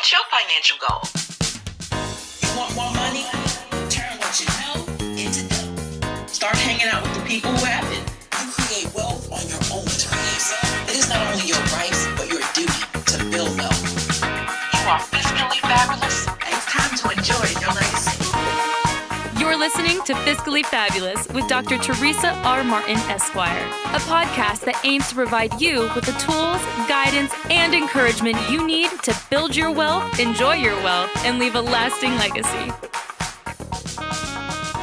What's your financial goal? You want more money? Turn what you know into dough. Start hanging out with the people who have it. You create wealth on your own terms. It is not only your rights, but your duty to build wealth. You are fiscally fabulous. And it's time to enjoy your legacy. You're listening to Fiscally Fabulous with Dr. Teresa R. Martin, Esquire, a podcast that aims to provide you with the tools, guidance, and encouragement you need to build your wealth, enjoy your wealth, and leave a lasting legacy.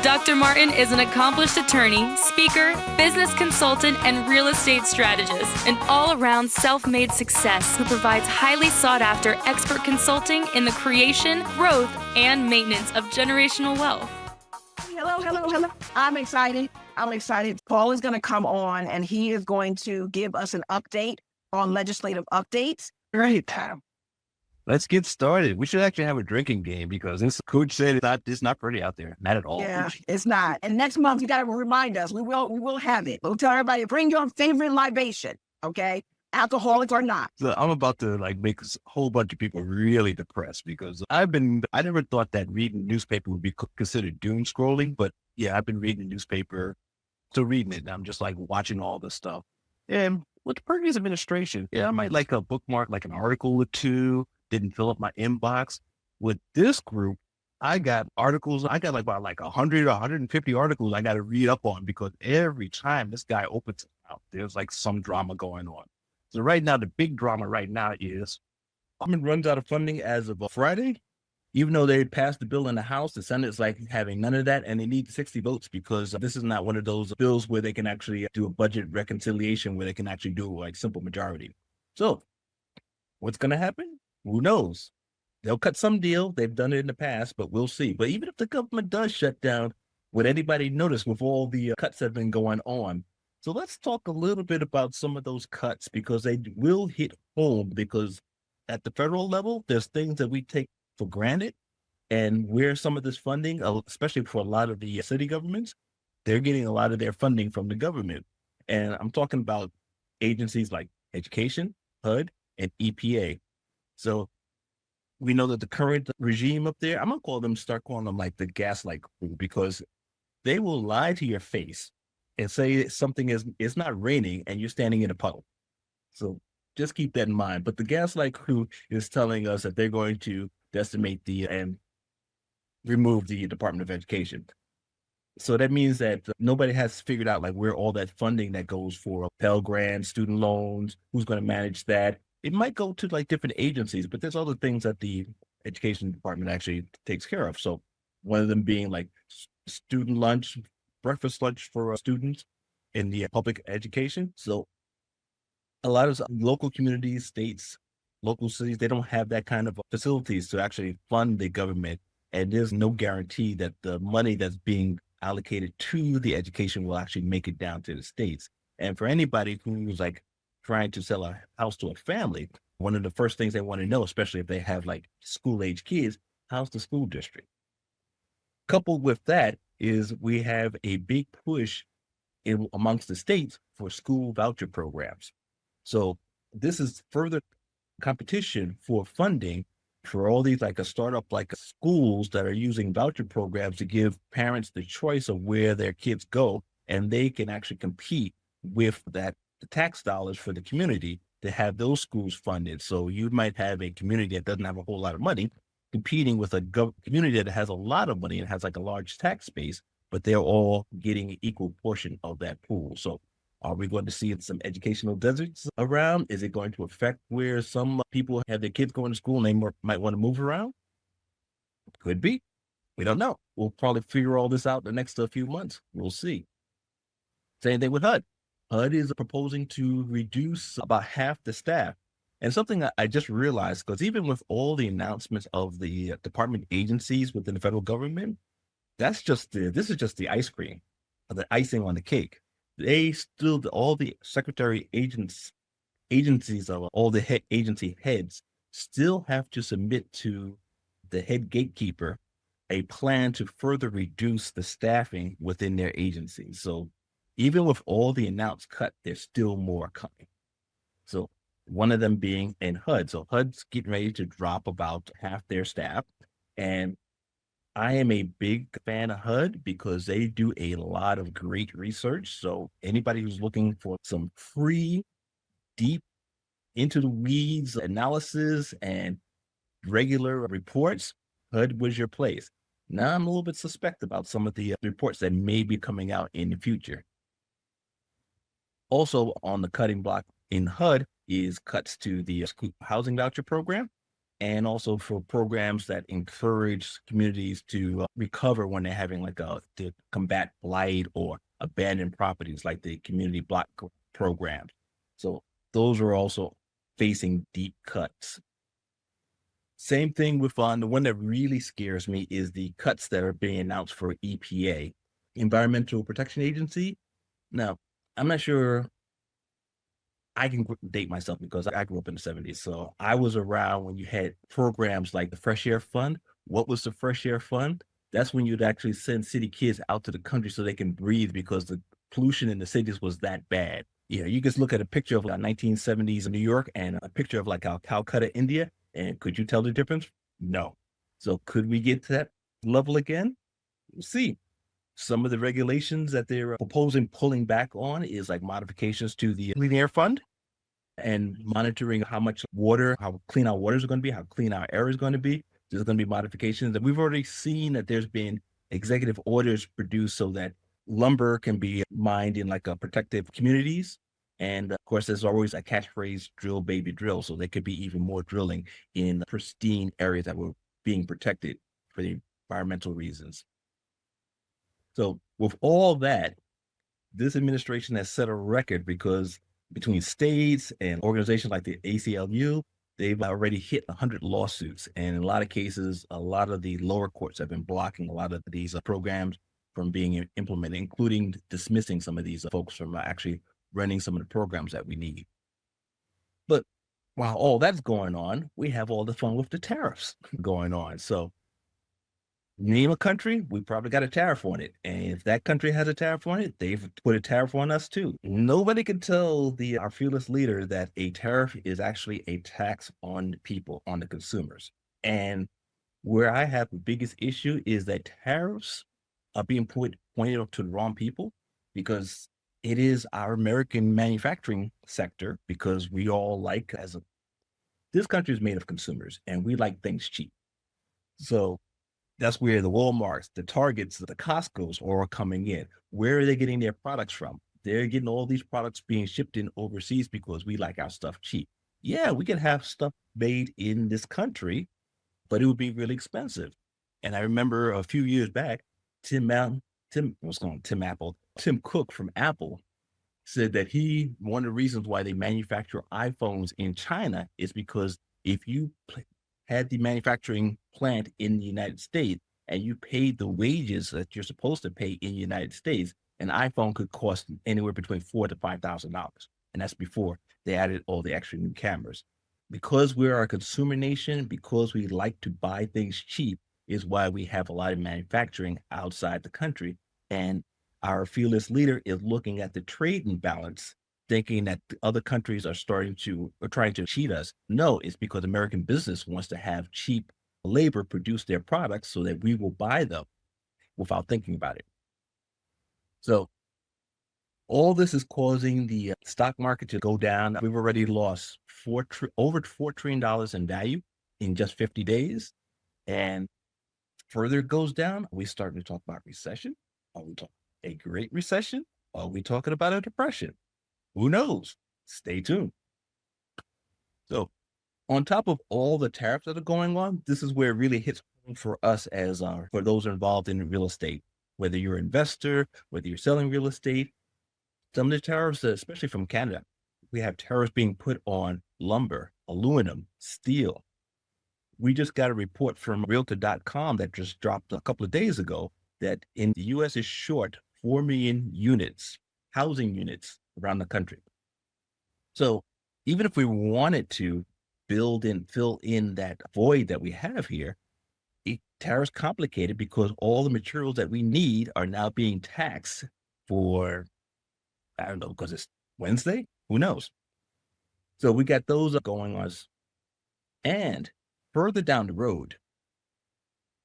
Dr. Martin is an accomplished attorney, speaker, business consultant, and real estate strategist, an all-around self-made success who provides highly sought-after expert consulting in the creation, growth, and maintenance of generational wealth. Hello. I'm excited. Paul is going to come on and he is going to give us an update on legislative updates. Great. Let's get started. We should actually have a drinking game because this coach said it's not pretty out there. Not at all. Yeah, it's not. And next month, you got to remind us. We will have it. We'll tell everybody, bring your favorite libation, okay? Alcoholic or not. So I'm about to make a whole bunch of people really depressed because I never thought that reading newspaper would be considered doom scrolling, but yeah, I've been reading the newspaper, still reading it. And I'm just watching all this stuff. And with the previous administration, yeah, I might a bookmark, an article or two, didn't fill up my inbox. With this group, I got articles. I got about 100 or 150 articles I got to read up on because every time this guy opens it out, there's some drama going on. So right now, the big drama right now is government runs out of funding as of Friday. Even though they passed the bill in the House, the Senate's having none of that, and they need 60 votes because this is not one of those bills where they can actually do a budget reconciliation where they can actually do simple majority. So what's going to happen? Who knows? They'll cut some deal. They've done it in the past, but we'll see. But even if the government does shut down, would anybody notice with all the cuts that have been going on? So let's talk a little bit about some of those cuts because they will hit home because at the federal level, there's things that we take for granted and where some of this funding, especially for a lot of the city governments, they're getting a lot of their funding from the government. And I'm talking about agencies like education, HUD, and EPA. So we know that the current regime up there, I'm going to start calling them the gaslight crew because they will lie to your face and say something is not raining and you're standing in a puddle. So just keep that in mind. But the gaslight crew is telling us that they're going to decimate and remove the Department of Education. So that means that nobody has figured out where all that funding that goes for Pell Grants, student loans, who's going to manage that. It might go to different agencies, but there's other things that the Education Department actually takes care of. So one of them being student lunch, breakfast lunch for students in the public education. So a lot of local communities, states, local cities, they don't have that kind of facilities to actually fund the government. And there's no guarantee that the money that's being allocated to the education will actually make it down to the states. And for anybody who's trying to sell a house to a family, one of the first things they want to know, especially if they have school age kids, how's the school district? Coupled with that is we have a big push amongst the states for school voucher programs. So this is further competition for funding for all these a startup schools that are using voucher programs to give parents the choice of where their kids go, and they can actually compete with the tax dollars for the community to have those schools funded. So you might have a community that doesn't have a whole lot of money competing with a community that has a lot of money and has a large tax base, but they're all getting an equal portion of that pool. So are we going to see some educational deserts around? Is it going to affect where some people have their kids going to school and they might want to move around? Could be. We don't know. We'll probably figure all this out in the next few months. We'll see. Same thing with HUD. HUD is proposing to reduce about half the staff. And something I just realized, because even with all the announcements of the department agencies within the federal government, this is just the ice cream, the icing on the cake. They still, all the secretary agencies of all the agency heads still have to submit to the head gatekeeper a plan to further reduce the staffing within their agencies. So even with all the announced cut, there's still more coming. So one of them being in HUD. So HUD's getting ready to drop about half their staff. And I am a big fan of HUD because they do a lot of great research. So anybody who's looking for some free, deep, into the weeds analysis and regular reports, HUD was your place. Now I'm a little bit suspect about some of the reports that may be coming out in the future. Also on the cutting block in HUD is cuts to the school housing voucher program, and also for programs that encourage communities to recover when they're having to combat blight or abandoned properties, like the community block programs. So those are also facing deep cuts. Same thing with the one that really scares me is the cuts that are being announced for EPA, Environmental Protection Agency. Now, I'm not sure I can date myself because I grew up in the 70s. So I was around when you had programs like the Fresh Air Fund. What was the Fresh Air Fund? That's when you'd actually send city kids out to the country so they can breathe because the pollution in the cities was that bad. You just look at a picture of 1970s New York and a picture of Calcutta, India, and could you tell the difference? No. So could we get to that level again? We'll see. Some of the regulations that they're proposing pulling back on is like modifications to the Clean Air Fund and monitoring how much water, how clean our waters are going to be, how clean our air is going to be. There's going to be modifications. And we've already seen that there's been executive orders produced so that lumber can be mined in protective communities. And of course, there's always a catchphrase, drill, baby, drill. So there could be even more drilling in pristine areas that were being protected for the environmental reasons. So with all that, this administration has set a record because between states and organizations like the ACLU, they've already hit 100 lawsuits. And in a lot of cases, a lot of the lower courts have been blocking a lot of these programs from being implemented, including dismissing some of these folks from actually running some of the programs that we need. But while all that's going on, we have all the fun with the tariffs going on. So name a country, we probably got a tariff on it. And if that country has a tariff on it, they've put a tariff on us too. Nobody can tell our fearless leader that a tariff is actually a tax on people, on the consumers. And where I have the biggest issue is that tariffs are being pointed to the wrong people, because it is our American manufacturing sector, because we all this country is made of consumers and we like things cheap. So that's where the Walmarts, the Targets, the Costco's are coming in. Where are they getting their products from? They're getting all these products being shipped in overseas because we like our stuff cheap. Yeah, we can have stuff made in this country, but it would be really expensive. And I remember a few years back, Tim Cook from Apple said that one of the reasons why they manufacture iPhones in China is because if you had the manufacturing plant in the United States and you paid the wages that you're supposed to pay in the United States, an iPhone could cost anywhere between $4,000 to $5,000. And that's before they added all the extra new cameras. Because we're a consumer nation, because we like to buy things cheap, is why we have a lot of manufacturing outside the country. And our fearless leader is looking at the trade imbalance, thinking that the other countries are trying to cheat us. No, it's because American business wants to have cheap labor produce their products so that we will buy them without thinking about it. So all this is causing the stock market to go down. We've already lost over $4 trillion in value in just 50 days. And further it goes down, we start to talk about recession. Are we talking a great recession? Are we talking about a depression? Who knows? Stay tuned. So on top of all the tariffs that are going on, this is where it really hits home for us for those involved in real estate, whether you're an investor, whether you're selling real estate. Some of the tariffs, especially from Canada, we have tariffs being put on lumber, aluminum, steel. We just got a report from Realtor.com that just dropped a couple of days ago that in the U.S. is short 4 million units, housing units around the country. So even if we wanted to fill in that void that we have here, tariffs complicated because all the materials that we need are now being taxed for, I don't know, because it's Wednesday, who knows? So we got those going on. And further down the road,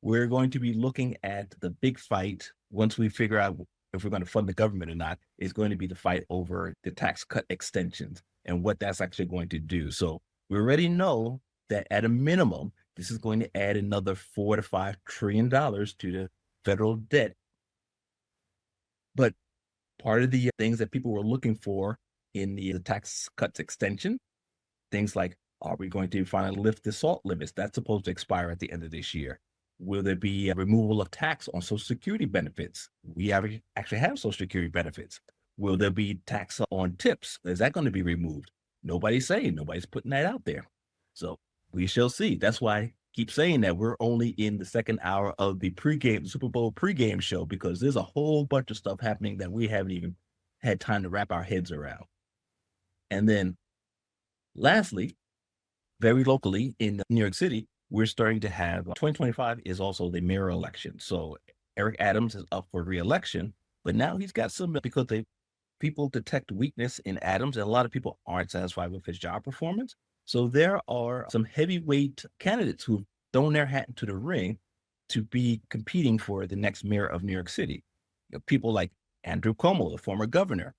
we're going to be looking at the big fight once we figure out if we're going to fund the government or not, is going to be the fight over the tax cut extensions and what that's actually going to do. So we already know that at a minimum, this is going to add another $4 to $5 trillion to the federal debt. But part of the things that people were looking for in the tax cuts extension, things like, are we going to finally lift the SALT limits? That's supposed to expire at the end of this year. Will there be a removal of tax on Social Security benefits? We actually have Social Security benefits. Will there be tax on tips? Is that going to be removed? Nobody's saying, nobody's putting that out there. So we shall see. That's why I keep saying that we're only in the second hour of the Super Bowl pregame show, because there's a whole bunch of stuff happening that we haven't even had time to wrap our heads around. And then lastly, very locally in New York City, we're starting to have 2025 is also the mayor election. So Eric Adams is up for re-election, but now he's got some, because people detect weakness in Adams, and a lot of people aren't satisfied with his job performance. So there are some heavyweight candidates who've thrown their hat into the ring to be competing for the next mayor of New York City. People like Andrew Cuomo, the former governor,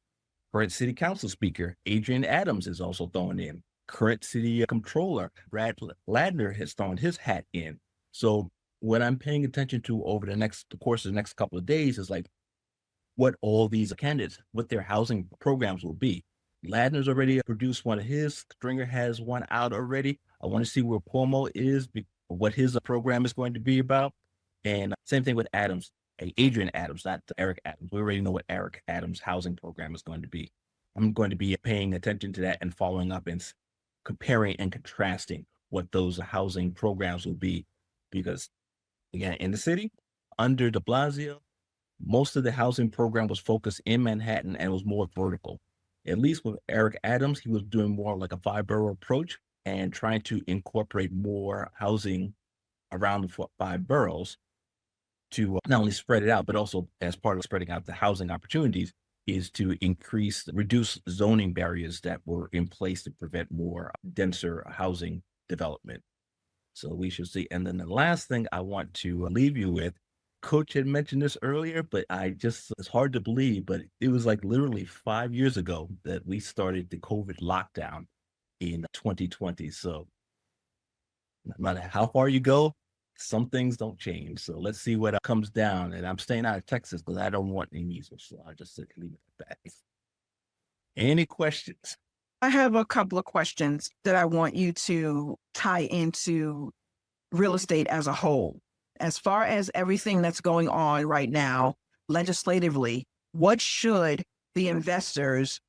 current city council speaker, Adrian Adams is also thrown in. Current city controller, Brad Ladner, has thrown his hat in. So what I'm paying attention to over the course of the next couple of days is like what all these candidates, what their housing programs will be. Ladner's already produced one of his. Stringer has one out already. I want to see where Cuomo is, what his program is going to be about. And same thing with Adams, Adrian Adams, not Eric Adams. We already know what Eric Adams' housing program is going to be. I'm going to be paying attention to that and following up and comparing and contrasting what those housing programs will be. Because again, in the city, under de Blasio, most of the housing program was focused in Manhattan and was more vertical. At least with Eric Adams, he was doing more like a 5-borough approach and trying to incorporate more housing around the 5 boroughs to not only spread it out, but also as part of spreading out the housing opportunities, is to reduce zoning barriers that were in place to prevent more denser housing development. So we should see. And then the last thing I want to leave you with, Coach had mentioned this earlier, but it's hard to believe, but it was like literally 5 years ago that we started the COVID lockdown in 2020. So no matter how far you go, some things don't change. So let's see what comes down. And I'm staying out of Texas because I don't want any measles. So I'll just leave it at that. Any questions? I have a couple of questions that I want you to tie into real estate as a whole. As far as everything that's going on right now, legislatively, what should the investors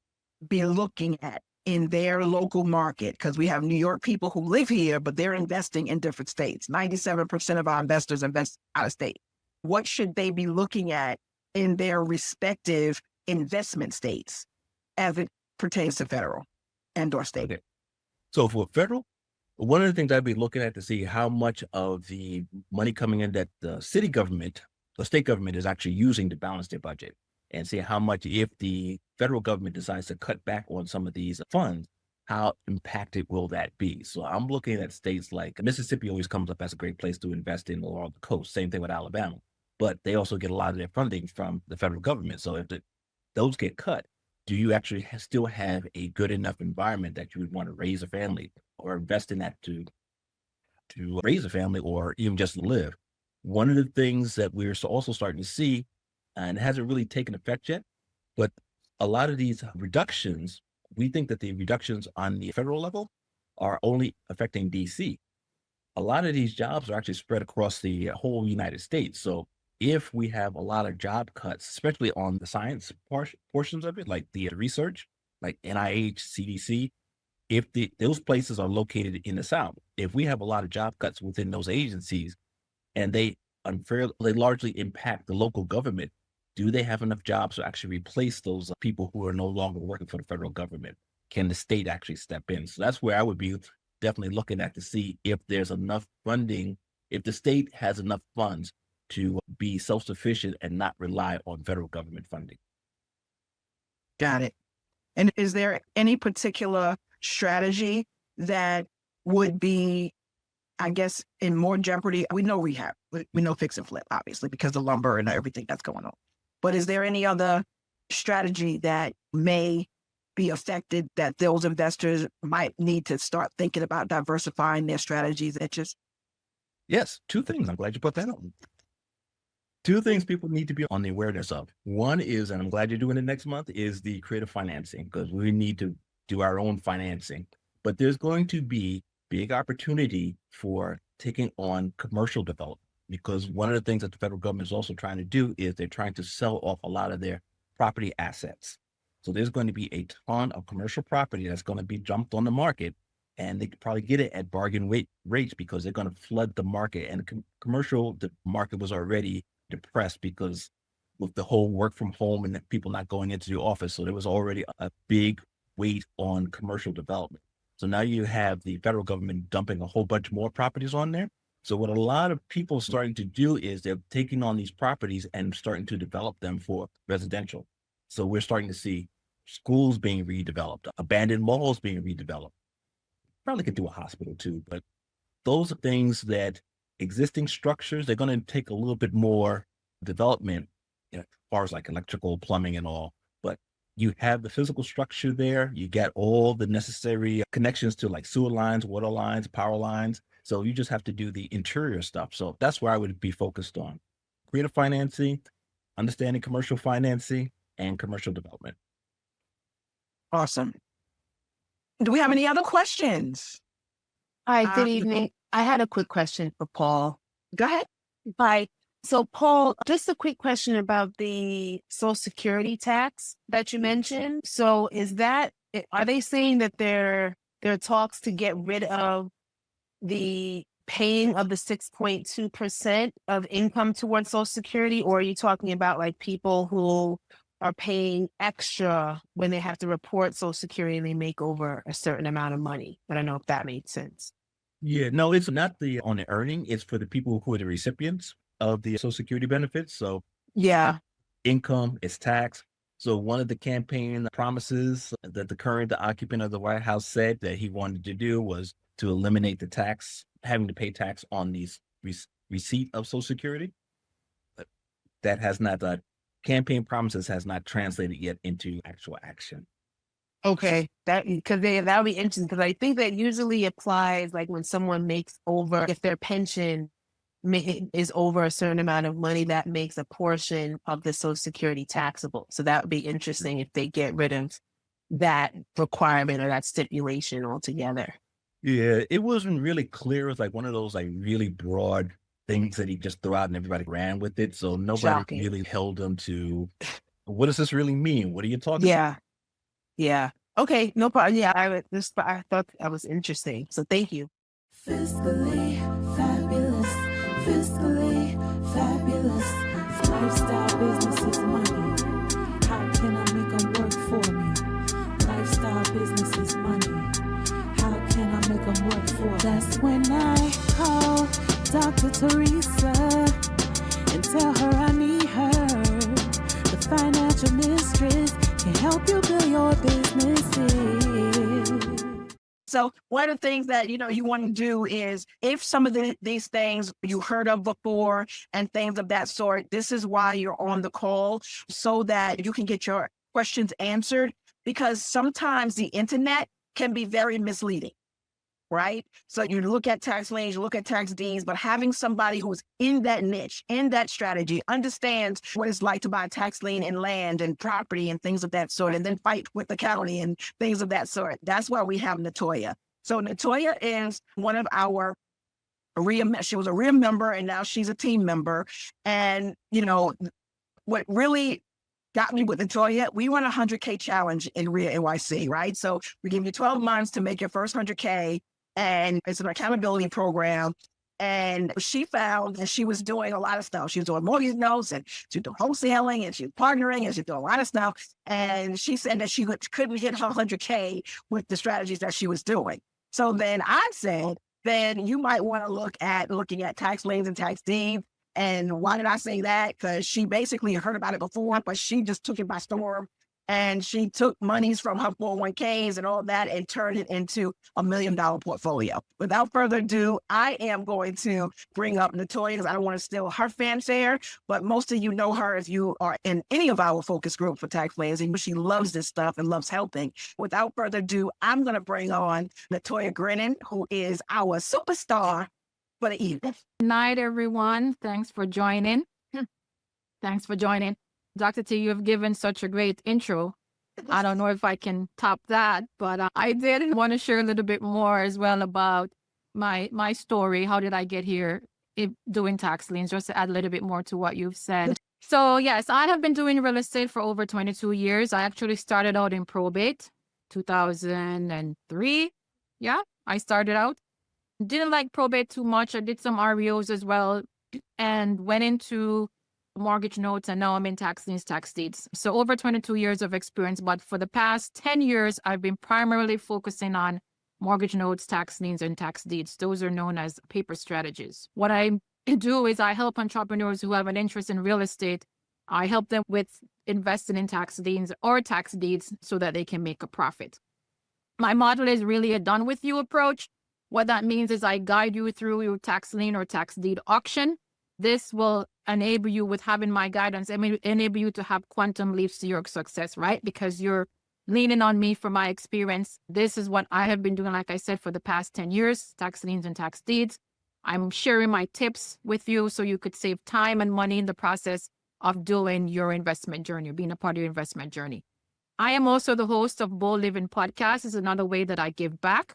be looking at in their local market? Because we have New York people who live here, but they're investing in different states. 97% of our investors invest out of state. What should they be looking at in their respective investment states as it pertains to federal and or state? Okay. So for federal, one of the things I'd be looking at to see how much of the money coming in that the state government is actually using to balance their budget, and see how much, if the federal government decides to cut back on some of these funds, how impacted will that be? So I'm looking at states like Mississippi always comes up as a great place to invest in along the coast. Same thing with Alabama, but they also get a lot of their funding from the federal government. So if those get cut, do you actually still have a good enough environment that you would want to raise a family or invest in that to raise a family or even just live? One of the things that we're also starting to see, and it hasn't really taken effect yet, but a lot of these reductions, we think that the reductions on the federal level are only affecting DC. A lot of these jobs are actually spread across the whole United States. So if we have a lot of job cuts, especially on the science portions of it, like the research, like NIH, CDC, if those places are located in the South, if we have a lot of job cuts within those agencies and they largely impact the local government, do they have enough jobs to actually replace those people who are no longer working for the federal government? Can the state actually step in? So that's where I would be definitely looking at to see if there's enough funding, if the state has enough funds to be self-sufficient and not rely on federal government funding. Got it. And is there any particular strategy that would be, I guess, in more jeopardy? We know rehab. We know fix and flip, obviously, because of lumber and everything that's going on. But is there any other strategy that may be affected that those investors might need to start thinking about diversifying their strategies? It just Yes, two things. I'm glad you put that on. Two things people need to be on the awareness of. One is, and I'm glad you're doing it next month, is the creative financing, because we need to do our own financing. But there's going to be big opportunity for taking on commercial development, because one of the things that the federal government is also trying to do is they're trying to sell off a lot of their property assets. So there's going to be a ton of commercial property that's going to be dumped on the market, and they could probably get it at bargain rates because they're going to flood the market. And the market was already depressed because with the whole work from home and people not going into the office. So there was already a big weight on commercial development. So now you have the federal government dumping a whole bunch more properties on there. So what a lot of people are starting to do is they're taking on these properties and starting to develop them for residential. So we're starting to see schools being redeveloped, abandoned malls being redeveloped. Probably could do a hospital too, but those are things that existing structures, they're going to take a little bit more development, as far as like electrical, plumbing and all. But you have the physical structure there. You get all the necessary connections to like sewer lines, water lines, power lines. So you just have to do the interior stuff. So that's where I would be focused on. Creative financing, understanding commercial financing, and commercial development. awesome. Do we have any other questions? Hi, good evening. I had a quick question for Paul. Go ahead. Hi. So, Paul, just a quick question about the Social Security tax that you mentioned. So, are they saying that there are talks to get rid of the paying of the 6.2% of income towards Social Security, or are you talking about like people who are paying extra when they have to report Social Security and they make over a certain amount of money? I don't know if that made sense. Yeah, no, it's not on the earning. It's for the people who are the recipients of the Social Security benefits. So Yeah. income is tax. So one of the campaign promises that the occupant of the White House said that he wanted to do was to eliminate the tax, having to pay tax on these receipt of Social Security. But that has not, campaign promises has not translated yet into actual action. Okay, that would be interesting, because I think that usually applies like when someone makes over, if their pension is over a certain amount of money, that makes a portion of the Social Security taxable. So that would be interesting if they get rid of that requirement or that stipulation altogether. Yeah, it wasn't really clear. It was like one of those like really broad things that he just threw out and everybody ran with it. So nobody Shocking. really held him to, what does this really mean? What are you talking about? Yeah. Okay, no problem. Yeah, I thought that was interesting. So thank you. Fiscally fabulous, fiscally fabulous. Lifestyle business is money. How can I make them work for me? Lifestyle business is money. How can I make them work for me? That's when I call Dr. Teresa and tell her I need her. The financial mistress can help you build your businesses. So one of the things that, you want to do is, if some of these things you heard of before and things of that sort, this is why you're on the call, so that you can get your questions answered, because sometimes the internet can be very misleading, right? So you look at tax liens, you look at tax deeds, but having somebody who's in that niche, in that strategy, understands what it's like to buy a tax lien in land and property and things of that sort, and then fight with the county and things of that sort. That's why we have Natoyah. So Natoyah is one of our she was a RIA member, and now she's a team member. And, what really got me with Natoyah, we run a 100K challenge in RIA NYC, right? So we give you 12 months to make your first 100K. And it's an accountability program. And she found that she was doing a lot of stuff. She was doing mortgage notes, and she was doing wholesaling, and she was partnering, and she was doing a lot of stuff. And she said that she couldn't hit her 100K with the strategies that she was doing. So then I said, then you might want to looking at tax liens and tax deeds. And why did I say that? Because she basically heard about it before, but she just took it by storm. And she took monies from her 401ks and all that and turned it into $1 million portfolio. Without further ado, I am going to bring up Natoyah because I don't want to steal her fanfare, but most of you know her if you are in any of our focus group for tax plans, and she loves this stuff and loves helping. Without further ado, I'm going to bring on Natoyah Grinnon, who is our superstar for the evening. Good night, everyone. Thanks for joining. Thanks for joining. Dr. T, you have given such a great intro. I don't know if I can top that, but I did want to share a little bit more as well about my story. How did I get here doing tax liens, just to add a little bit more to what you've said. So yes, I have been doing real estate for over 22 years. I actually started out in probate, 2003. Yeah, I started out. Didn't like probate too much. I did some REOs as well and went into mortgage notes, and now I'm in tax liens, tax deeds. So over 22 years of experience, but for the past 10 years, I've been primarily focusing on mortgage notes, tax liens, and tax deeds. Those are known as paper strategies. What I do is I help entrepreneurs who have an interest in real estate. I help them with investing in tax liens or tax deeds so that they can make a profit. My model is really a done with you approach. What that means is I guide you through your tax lien or tax deed auction. This will enable you with having my guidance, enable you to have quantum leaps to your success, right? Because you're leaning on me for my experience. This is what I have been doing, like I said, for the past 10 years, tax liens and tax deeds. I'm sharing my tips with you so you could save time and money in the process of doing your investment journey, being a part of your investment journey. I am also the host of Bold Living Podcast. Is another way that I give back.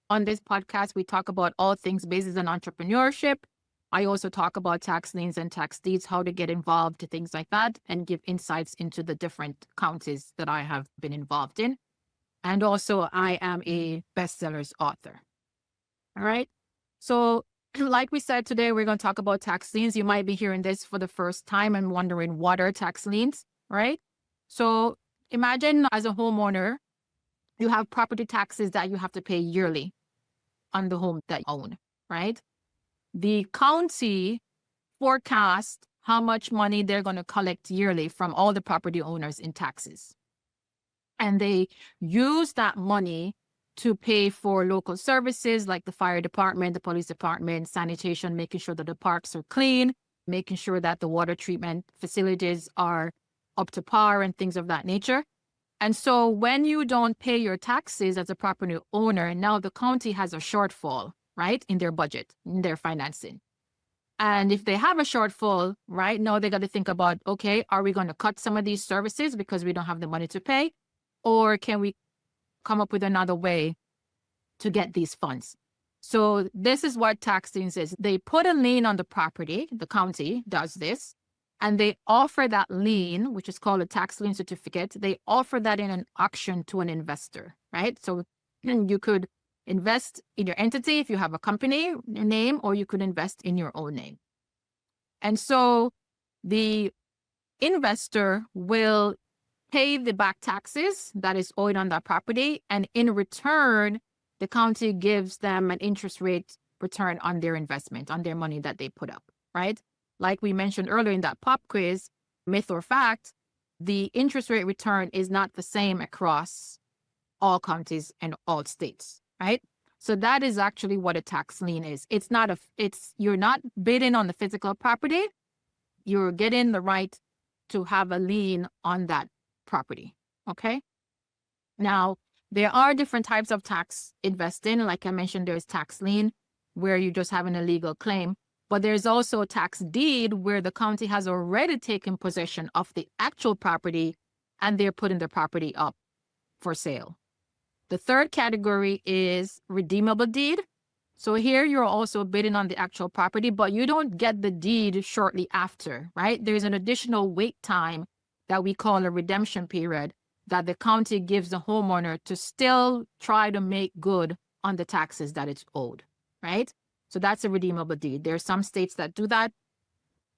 On this podcast, we talk about all things business and entrepreneurship. I also talk about tax liens and tax deeds, how to get involved, things like that, and give insights into the different counties that I have been involved in. And also, I am a bestsellers author. All right. So like we said, today, we're going to talk about tax liens. You might be hearing this for the first time and wondering what are tax liens, right? So imagine as a homeowner, you have property taxes that you have to pay yearly on the home that you own, right? The county forecasts how much money they're going to collect yearly from all the property owners in taxes. And they use that money to pay for local services like the fire department, the police department, sanitation, making sure that the parks are clean, making sure that the water treatment facilities are up to par and things of that nature. And so when you don't pay your taxes as a property owner, now the county has a shortfall, right, in their budget, in their financing. And if they have a shortfall, right, now they got to think about, okay, are we going to cut some of these services because we don't have the money to pay? Or can we come up with another way to get these funds? So this is what tax liens is. They put a lien on the property, the county does this, and they offer that lien, which is called a tax lien certificate. They offer that in an auction to an investor, right? So you could invest in your entity if you have a company name, or you could invest in your own name. And so the investor will pay the back taxes that is owed on that property. And in return, the county gives them an interest rate return on their investment, on their money that they put up, right? Like we mentioned earlier in that pop quiz, myth or fact, the interest rate return is not the same across all counties and all states, right? So that is actually what a tax lien is. You're not bidding on the physical property. You're getting the right to have a lien on that property, okay? Now, there are different types of tax investing. Like I mentioned, there's tax lien, where you just have an illegal claim. But there's also a tax deed where the county has already taken possession of the actual property and they're putting the property up for sale. The third category is redeemable deed. So here you're also bidding on the actual property, but you don't get the deed shortly after, right? There's an additional wait time that we call a redemption period that the county gives the homeowner to still try to make good on the taxes that it's owed, right? So that's a redeemable deed. There are some states that do that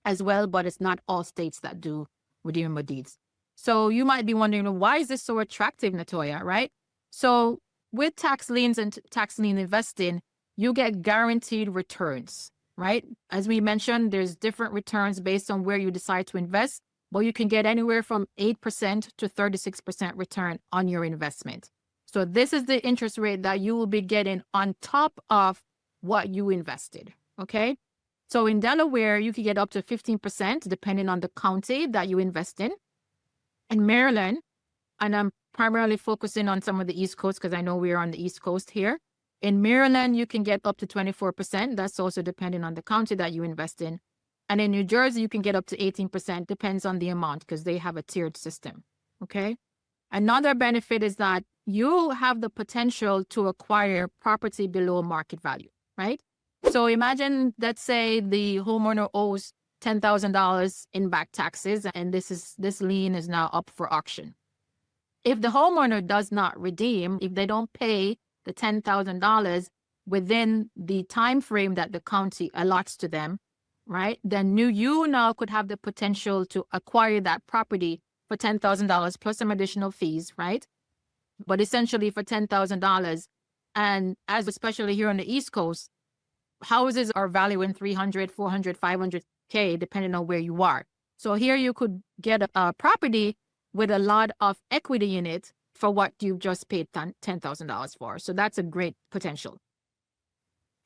as well, but it's not all states that do redeemable deeds. So you might be wondering, why is this so attractive, Natoyah, right? So with tax liens and tax lien investing, you get guaranteed returns, right? As we mentioned, there's different returns based on where you decide to invest. but you can get anywhere from 8% to 36% return on your investment. So this is the interest rate that you will be getting on top of what you invested, okay? So in Delaware, you can get up to 15% depending on the county that you invest in. In Maryland, and I'm primarily focusing on some of the East Coast because I know we're on the East Coast here. In Maryland, you can get up to 24%. That's also depending on the county that you invest in. And in New Jersey, you can get up to 18%, depends on the amount because they have a tiered system, okay? Another benefit is that you have the potential to acquire property below market value, right? So imagine, let's say the homeowner owes $10,000 in back taxes, and this lien is now up for auction. If the homeowner does not redeem, if they don't pay the $10,000 within the time frame that the county allots to them, right, then you now could have the potential to acquire that property for $10,000 plus some additional fees, right? But essentially for $10,000. And as especially here on the East Coast, houses are valuing 300, 400, 500K, depending on where you are. So here you could get a property with a lot of equity in it for what you've just paid $10,000 for. So that's a great potential.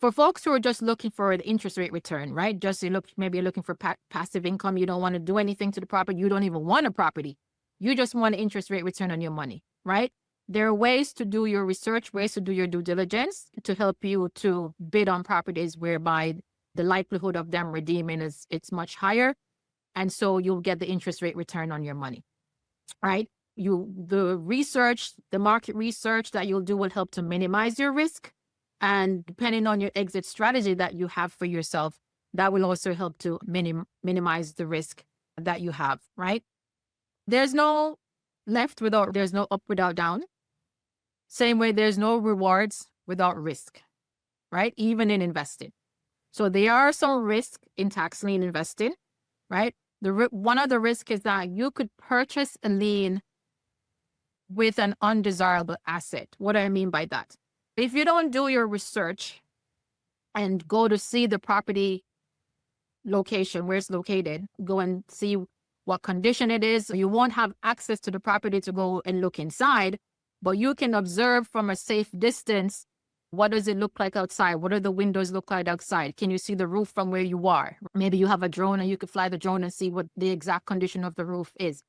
For folks who are just looking for the interest rate return, right? Just maybe you're looking for passive income. You don't want to do anything to the property. You don't even want a property. You just want an interest rate return on your money, right? There are ways to do your research, ways to do your due diligence to help you to bid on properties whereby the likelihood of them redeeming it's much higher. And so you'll get the interest rate return on your money, right? The market research that you'll do will help to minimize your risk. And depending on your exit strategy that you have for yourself, that will also help to minimize the risk that you have, right? There's no there's no up without down. Same way, there's no rewards without risk, right? Even in investing. So there are some risks in tax lien investing, right? One of the risks is that you could purchase a lien with an undesirable asset. What do I mean by that? If you don't do your research and go to see the property location, where it's located, go and see what condition it is, you won't have access to the property to go and look inside, but you can observe from a safe distance, what does it look like outside? What do the windows look like outside? Can you see the roof from where you are? Maybe you have a drone and you could fly the drone and see what the exact condition of the roof is.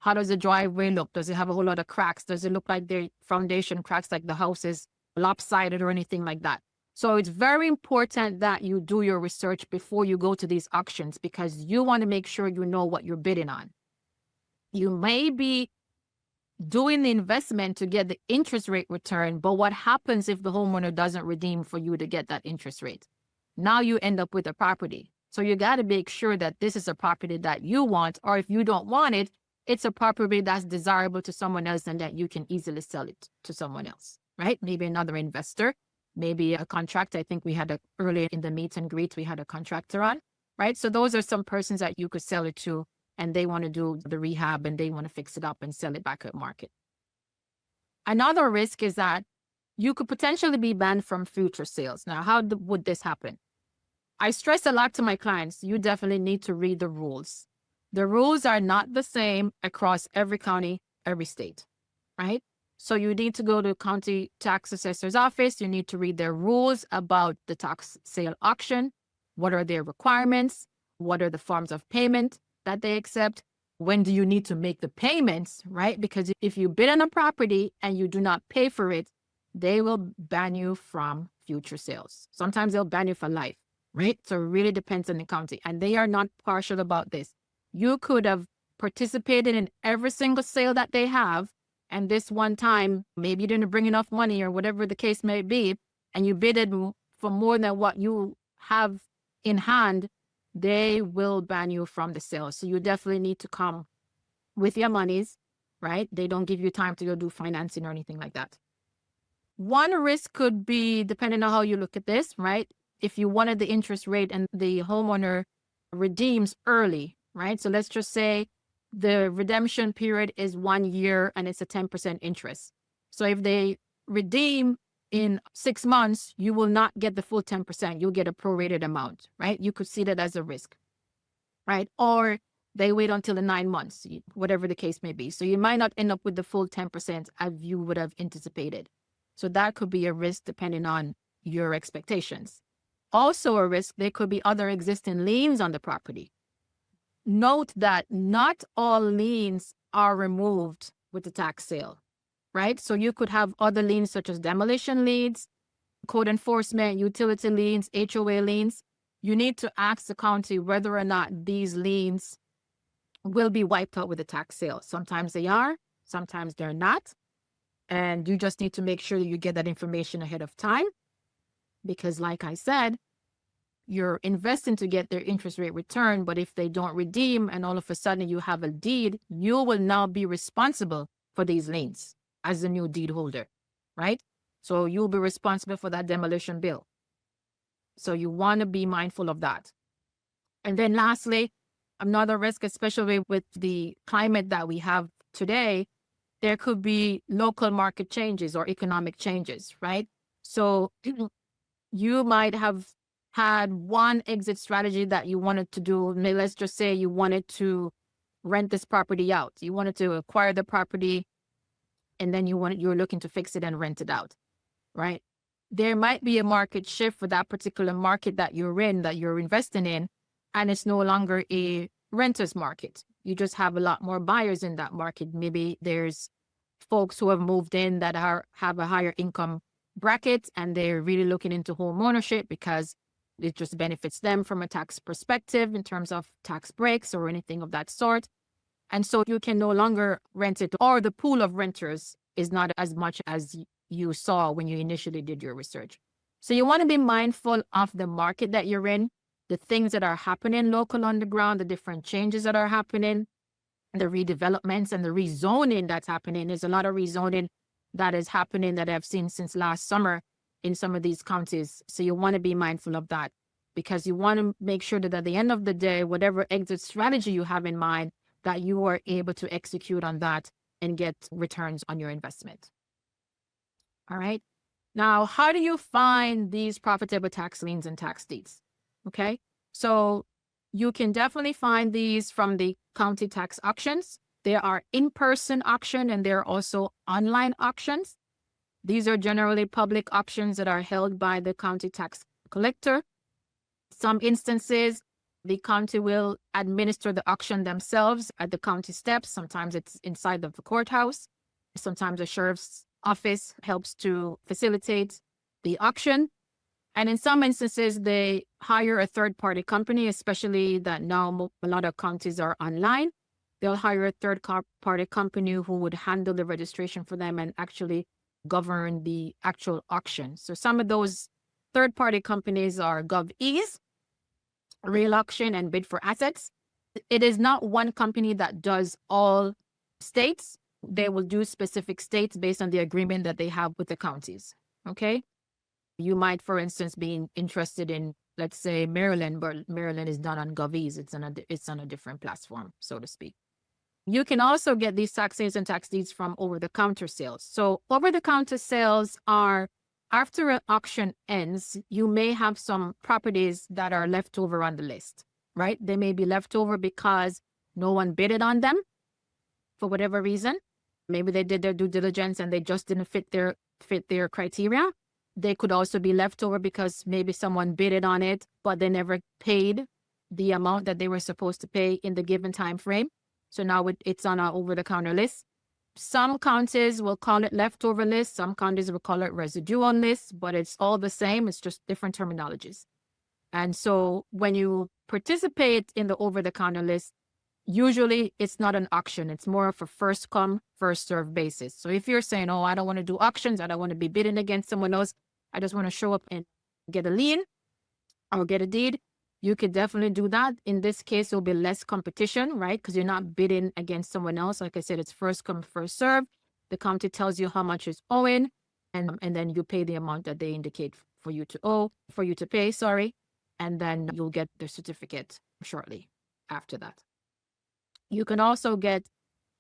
How does the driveway look? Does it have a whole lot of cracks? Does it look like the foundation cracks, like the house is lopsided or anything like that? So it's very important that you do your research before you go to these auctions, because you want to make sure you know what you're bidding on. You may be doing the investment to get the interest rate return, but what happens if the homeowner doesn't redeem for you to get that interest rate? Now you end up with a property. So you got to make sure that this is a property that you want, or if you don't want it, it's a property that's desirable to someone else and that you can easily sell it to someone else, right? Maybe another investor, maybe a contractor. I think we had earlier in the meet and greet, we had a contractor on, right? So those are some persons that you could sell it to, and they want to do the rehab and they want to fix it up and sell it back at market. Another risk is that you could potentially be banned from future sales. Now, how would this happen? I stress a lot to my clients, you definitely need to read the rules. The rules are not the same across every county, every state, right? So you need to go to county tax assessor's office. You need to read their rules about the tax sale auction. What are their requirements? What are the forms of payment that they accept? When do you need to make the payments, right? Because if you bid on a property and you do not pay for it, they will ban you from future sales. Sometimes they'll ban you for life, right? So it really depends on the county. And they are not partial about this. You could have participated in every single sale that they have, and this one time, maybe you didn't bring enough money or whatever the case may be, and you bidded for more than what you have in hand, they will ban you from the sale. So you definitely need to come with your monies, right? They don't give you time to go do financing or anything like that. One risk could be, depending on how you look at this, right? If you wanted the interest rate and the homeowner redeems early, right? So let's just say the redemption period is 1 year and it's a 10% interest. So if they redeem in 6 months, you will not get the full 10%. You'll get a prorated amount, right? You could see that as a risk, right? Or They wait until the 9 months, whatever the case may be. So you might not end up with the full 10% as you would have anticipated. So that could be a risk depending on your expectations. Also a risk, there could be other existing liens on the property. Note that not all liens are removed with the tax sale, right? So you could have other liens such as demolition liens, code enforcement, utility liens, HOA liens. You need to ask the county whether or not these liens will be wiped out with the tax sale. Sometimes they are, sometimes they're not. And you just need to make sure that you get that information ahead of time. Because like I said, you're investing to get their interest rate return, but if they don't redeem and all of a sudden you have a deed, you will now be responsible for these liens as the new deed holder, right? So you'll be responsible for that demolition bill. So you want to be mindful of that. And then lastly, another risk, especially with the climate that we have today, there could be local market changes or economic changes, right? So you might have had one exit strategy that you wanted to do. Let's just say you wanted to rent this property out. You wanted to acquire the property and then you're looking to fix it and rent it out, right? There might be a market shift for that particular market that you're in, that you're investing in, and it's no longer a renter's market. You just have a lot more buyers in that market. Maybe there's folks who have moved in that have a higher income bracket and they're really looking into home ownership because it just benefits them from a tax perspective in terms of tax breaks or anything of that sort. And so you can no longer rent it, or the pool of renters is not as much as you saw when you initially did your research. So you want to be mindful of the market that you're in, the things that are happening local on the ground, the different changes that are happening, the redevelopments and the rezoning that's happening. There's a lot of rezoning that is happening that I've seen since last summer in some of these counties. So you want to be mindful of that because you want to make sure that at the end of the day, whatever exit strategy you have in mind, that you are able to execute on that and get returns on your investment. All right. Now, how do you find these profitable tax liens and tax deeds? Okay. So you can definitely find these from the county tax auctions. There are in-person auction and there are also online auctions. These are generally public auctions that are held by the county tax collector. Some instances, the county will administer the auction themselves at the county steps. Sometimes it's inside of the courthouse. Sometimes the sheriff's office helps to facilitate the auction. And in some instances, they hire a third-party company, especially that now a lot of counties are online. They'll hire a third-party company who would handle the registration for them and actually govern the actual auction. So some of those third-party companies are GovEase, Real Auction, and Bid for Assets. It is not one company that does all states. They will do specific states based on the agreement that they have with the counties. Okay? You might, for instance, be interested in, let's say, Maryland, but Maryland is not on GovEase. It's on a different platform, so to speak. You can also get these tax sales and tax deeds from over-the-counter sales. So over-the-counter sales are, after an auction ends, you may have some properties that are left over on the list, right? They may be left over because no one bidded on them for whatever reason. Maybe they did their due diligence and they just didn't fit their criteria. They could also be left over because maybe someone bidded on it, but they never paid the amount that they were supposed to pay in the given time frame. So now it's on our over-the-counter list. Some counties will call it leftover list. Some counties will call it residual list, but it's all the same. It's just different terminologies. And so when you participate in the over-the-counter list, usually it's not an auction. It's more of a first come, first serve basis. So if you're saying, oh, I don't want to do auctions, I don't want to be bidding against someone else, I just want to show up and get a lien or get a deed, you could definitely do that. In this case, there'll be less competition, right? Because you're not bidding against someone else. Like I said, it's first come, first serve. The county tells you how much is owing, and then you pay the amount that they indicate for you to pay, and then you'll get the certificate shortly after that. You can also get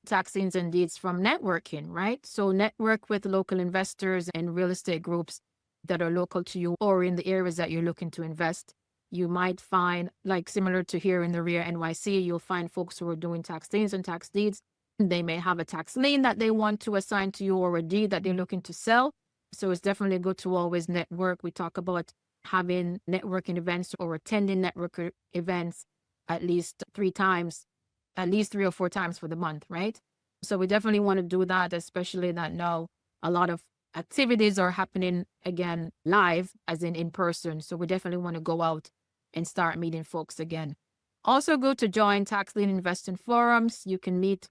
tax liens and deeds from networking, right? So network with local investors and real estate groups that are local to you or in the areas that you're looking to invest. You might find, like similar to here in the rear NYC, you'll find folks who are doing tax liens and tax deeds. They may have a tax lien that they want to assign to you or a deed that they're looking to sell. So it's definitely good to always network. We talk about having networking events or attending network events at least 3 times, at least 3 or 4 times for the month, right? So we definitely want to do that, especially that now a lot of activities are happening again live, as in person. So we definitely want to go out and start meeting folks again. Also good to join tax lien investing forums. You can meet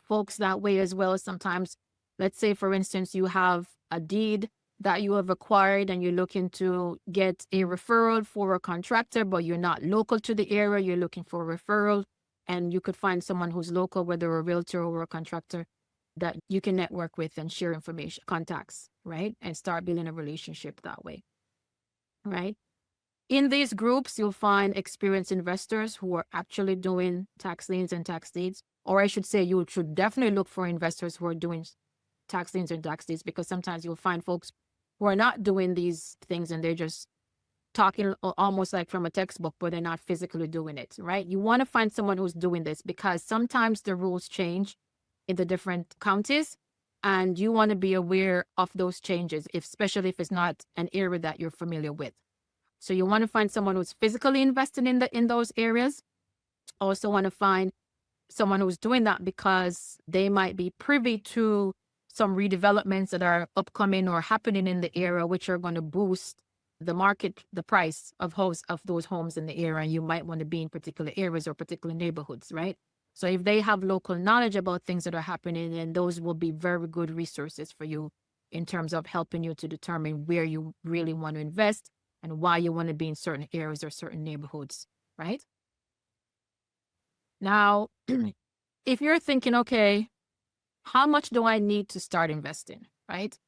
folks that way as well. Sometimes, let's say, for instance, you have a deed that you have acquired and you're looking to get a referral for a contractor, but you're not local to the area. You're looking for a referral, and you could find someone who's local, whether a realtor or a contractor, that you can network with and share information, contacts, right? And start building a relationship that way, right? In these groups, you'll find experienced investors who are actually doing tax liens and tax deeds. Or I should say, you should definitely look for investors who are doing tax liens and tax deeds, because sometimes you'll find folks who are not doing these things and they're just talking almost like from a textbook, but they're not physically doing it, right? You want to find someone who's doing this, because sometimes the rules change in the different counties, and you want to be aware of those changes, especially if it's not an area that you're familiar with. So you want to find someone who's physically invested in those areas. Also want to find someone who's doing that because they might be privy to some redevelopments that are upcoming or happening in the area, which are going to boost the market, the price of those homes in the area. And you might want to be in particular areas or particular neighborhoods, right? So if they have local knowledge about things that are happening, then those will be very good resources for you in terms of helping you to determine where you really want to invest and why you want to be in certain areas or certain neighborhoods, right? Now, if you're thinking, okay, how much do I need to start investing, right?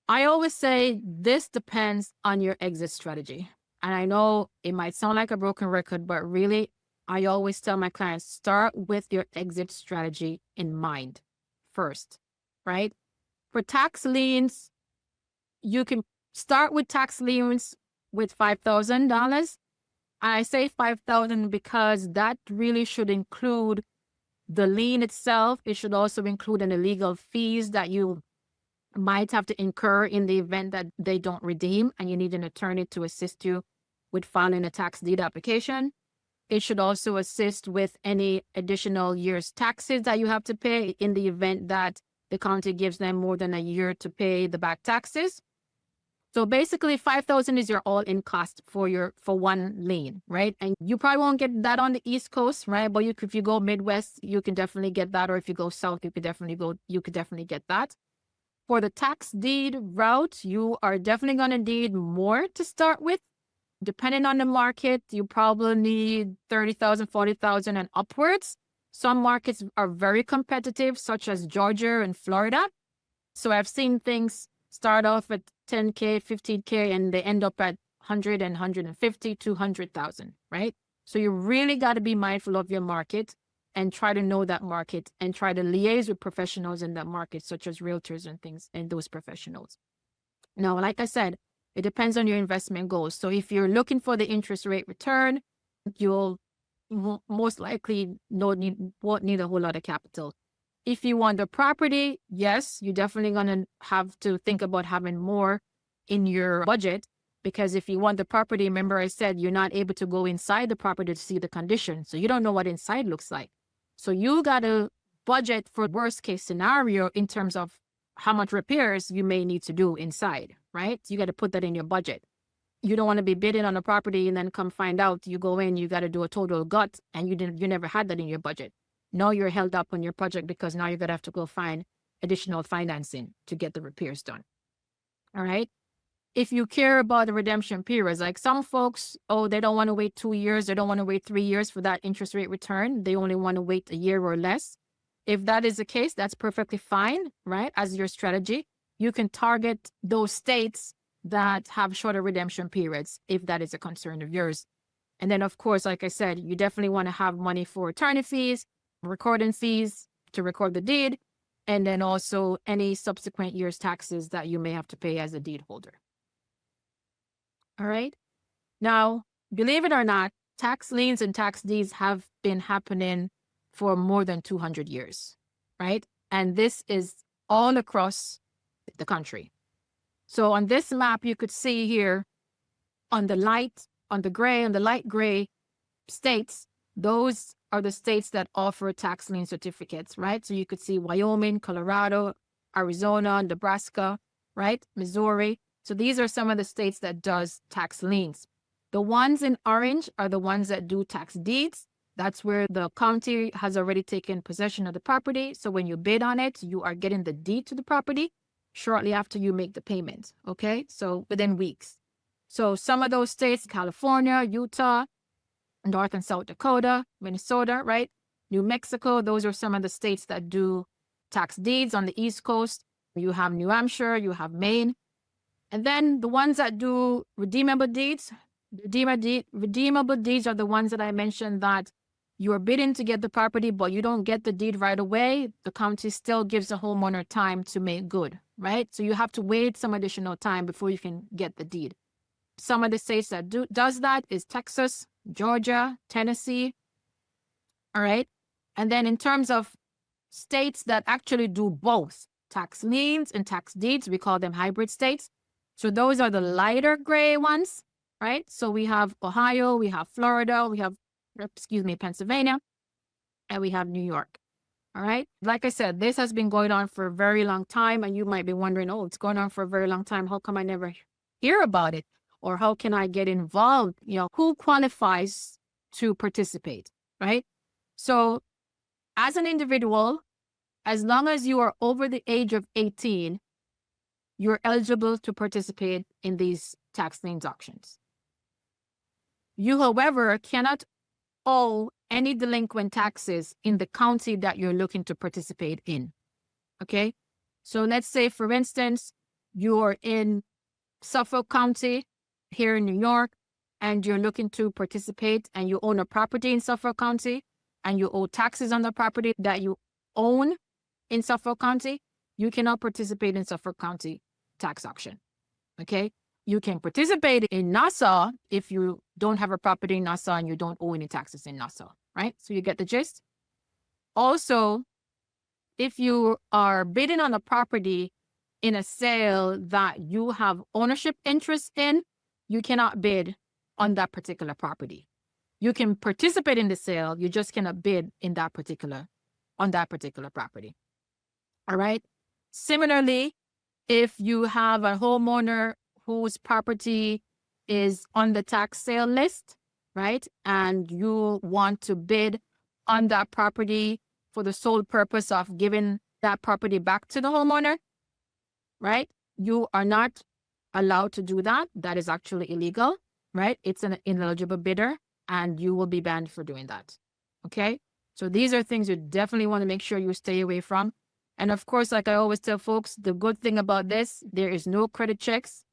I always say this depends on your exit strategy. And I know it might sound like a broken record, but really, I always tell my clients, start with your exit strategy in mind first, right? For tax liens, you can start with tax liens with $5,000. I say $5,000 because that really should include the lien itself. It should also include any legal fees that you might have to incur in the event that they don't redeem and you need an attorney to assist you with filing a tax deed application. It should also assist with any additional year's taxes that you have to pay in the event that the county gives them more than a year to pay the back taxes. So basically, $5,000 is your all-in cost for one lien, right? And you probably won't get that on the East Coast, right? But if you go Midwest, you can definitely get that. Or if you go South, you could definitely get that. For the tax deed route, you are definitely going to need more to start with. Depending on the market, you probably need $30,000, $40,000 and upwards. Some markets are very competitive, such as Georgia and Florida. So I've seen things start off at $10K, $15K, and they end up at $100,000 and $150,000, $200,000, right? So you really got to be mindful of your market and try to know that market and try to liaise with professionals in that market, such as realtors and things, and those professionals. Now, like I said, it depends on your investment goals. So if you're looking for the interest rate return, you'll most likely won't need a whole lot of capital. If you want the property, yes, you're definitely going to have to think about having more in your budget, because if you want the property, remember I said you're not able to go inside the property to see the condition. So you don't know what inside looks like. So you got to budget for worst case scenario in terms of how much repairs you may need to do inside, right? You got to put that in your budget. You don't want to be bidding on a property and then come find out you go in, you got to do a total gut and you never had that in your budget. Now you're held up on your project because now you're going to have to go find additional financing to get the repairs done. All right. If you care about the redemption periods, like some folks, they don't want to wait 2 years. They don't want to wait 3 years for that interest rate return. They only want to wait a year or less. If that is the case, that's perfectly fine, right? As your strategy, you can target those states that have shorter redemption periods if that is a concern of yours. And then, of course, like I said, you definitely want to have money for attorney fees, recording fees to record the deed, and then also any subsequent year's taxes that you may have to pay as a deed holder. All right. Now, believe it or not, tax liens and tax deeds have been happening for more than 200 years, right? And this is all across the country. So on this map, you could see here on the light gray states, those are the states that offer tax lien certificates, right? So you could see Wyoming, Colorado, Arizona, Nebraska, right? Missouri. So these are some of the states that does tax liens. The ones in orange are the ones that do tax deeds. That's where the county has already taken possession of the property. So when you bid on it, you are getting the deed to the property shortly after you make the payment, okay? So within weeks. So some of those states, California, Utah, North and South Dakota, Minnesota, right? New Mexico, those are some of the states that do tax deeds. On the East Coast, you have New Hampshire, you have Maine. And then the ones that do redeemable deeds, redeemable deeds are the ones that I mentioned that you are bidding to get the property, but you don't get the deed right away. The county still gives the homeowner time to make good, right? So you have to wait some additional time before you can get the deed. Some of the states that does that is Texas, Georgia, Tennessee, all right? And then in terms of states that actually do both tax liens and tax deeds, we call them hybrid states. So those are the lighter gray ones, right? So we have Ohio, we have Florida, we have, Pennsylvania, and we have New York, all right? Like I said, this has been going on for a very long time, and you might be wondering, oh, it's going on for a very long time. How come I never hear about it? Or how can I get involved? You know, who qualifies to participate, right? So as an individual, as long as you are over the age of 18, you're eligible to participate in these tax liens auctions. You, however, cannot owe any delinquent taxes in the county that you're looking to participate in, okay? So let's say, for instance, you're in Suffolk County here in New York, and you're looking to participate and you own a property in Suffolk County and you owe taxes on the property that you own in Suffolk County, you cannot participate in Suffolk County tax auction, okay? You can participate in Nassau if you don't have a property in Nassau and you don't owe any taxes in Nassau, right? So you get the gist. Also, if you are bidding on a property in a sale that you have ownership interest in, you cannot bid on that particular property. You can participate in the sale, you just cannot bid on that particular property. All right. Similarly, if you have a homeowner whose property is on the tax sale list, right, and you want to bid on that property for the sole purpose of giving that property back to the homeowner, right, you are not allowed to do that. That is actually illegal, right? It's an ineligible bidder and you will be banned for doing that. Okay. So these are things you definitely want to make sure you stay away from. And of course, like I always tell folks, the good thing about this, there is no credit checks.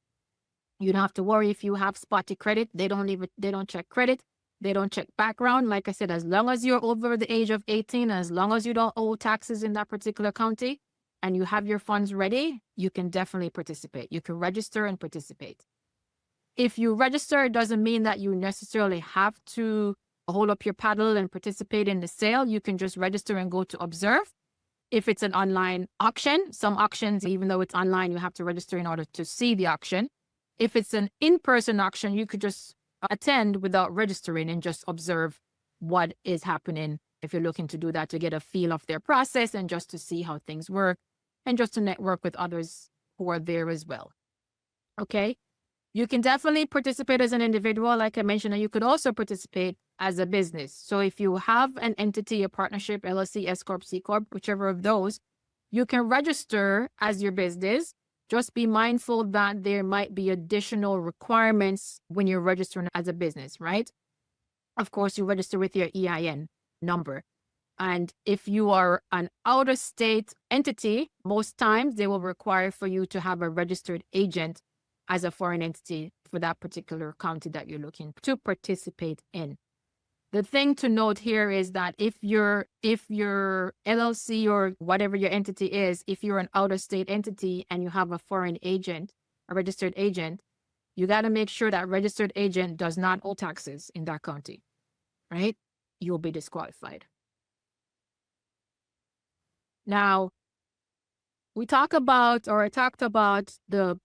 You don't have to worry if you have spotty credit. They don't check credit. They don't check background. Like I said, as long as you're over the age of 18, as long as you don't owe taxes in that particular county, and you have your funds ready, you can definitely participate. You can register and participate. If you register, it doesn't mean that you necessarily have to hold up your paddle and participate in the sale. You can just register and go to observe. If it's an online auction, some auctions, even though it's online, you have to register in order to see the auction. If it's an in-person auction, you could just attend without registering and just observe what is happening. If you're looking to do that, to get a feel of their process and just to see how things work, and just to network with others who are there as well. Okay. You can definitely participate as an individual, like I mentioned, and you could also participate as a business. So if you have an entity, a partnership, LLC, S Corp, C Corp, whichever of those, you can register as your business. Just be mindful that there might be additional requirements when you're registering as a business, right? Of course, you register with your EIN number. And if you are an out-of-state entity, most times they will require for you to have a registered agent as a foreign entity for that particular county that you're looking to participate in. The thing to note here is that if your LLC or whatever your entity is, if you're an out-of-state entity and you have a foreign agent, a registered agent, you got to make sure that registered agent does not owe taxes in that county, right? You'll be disqualified. Now, I talked about the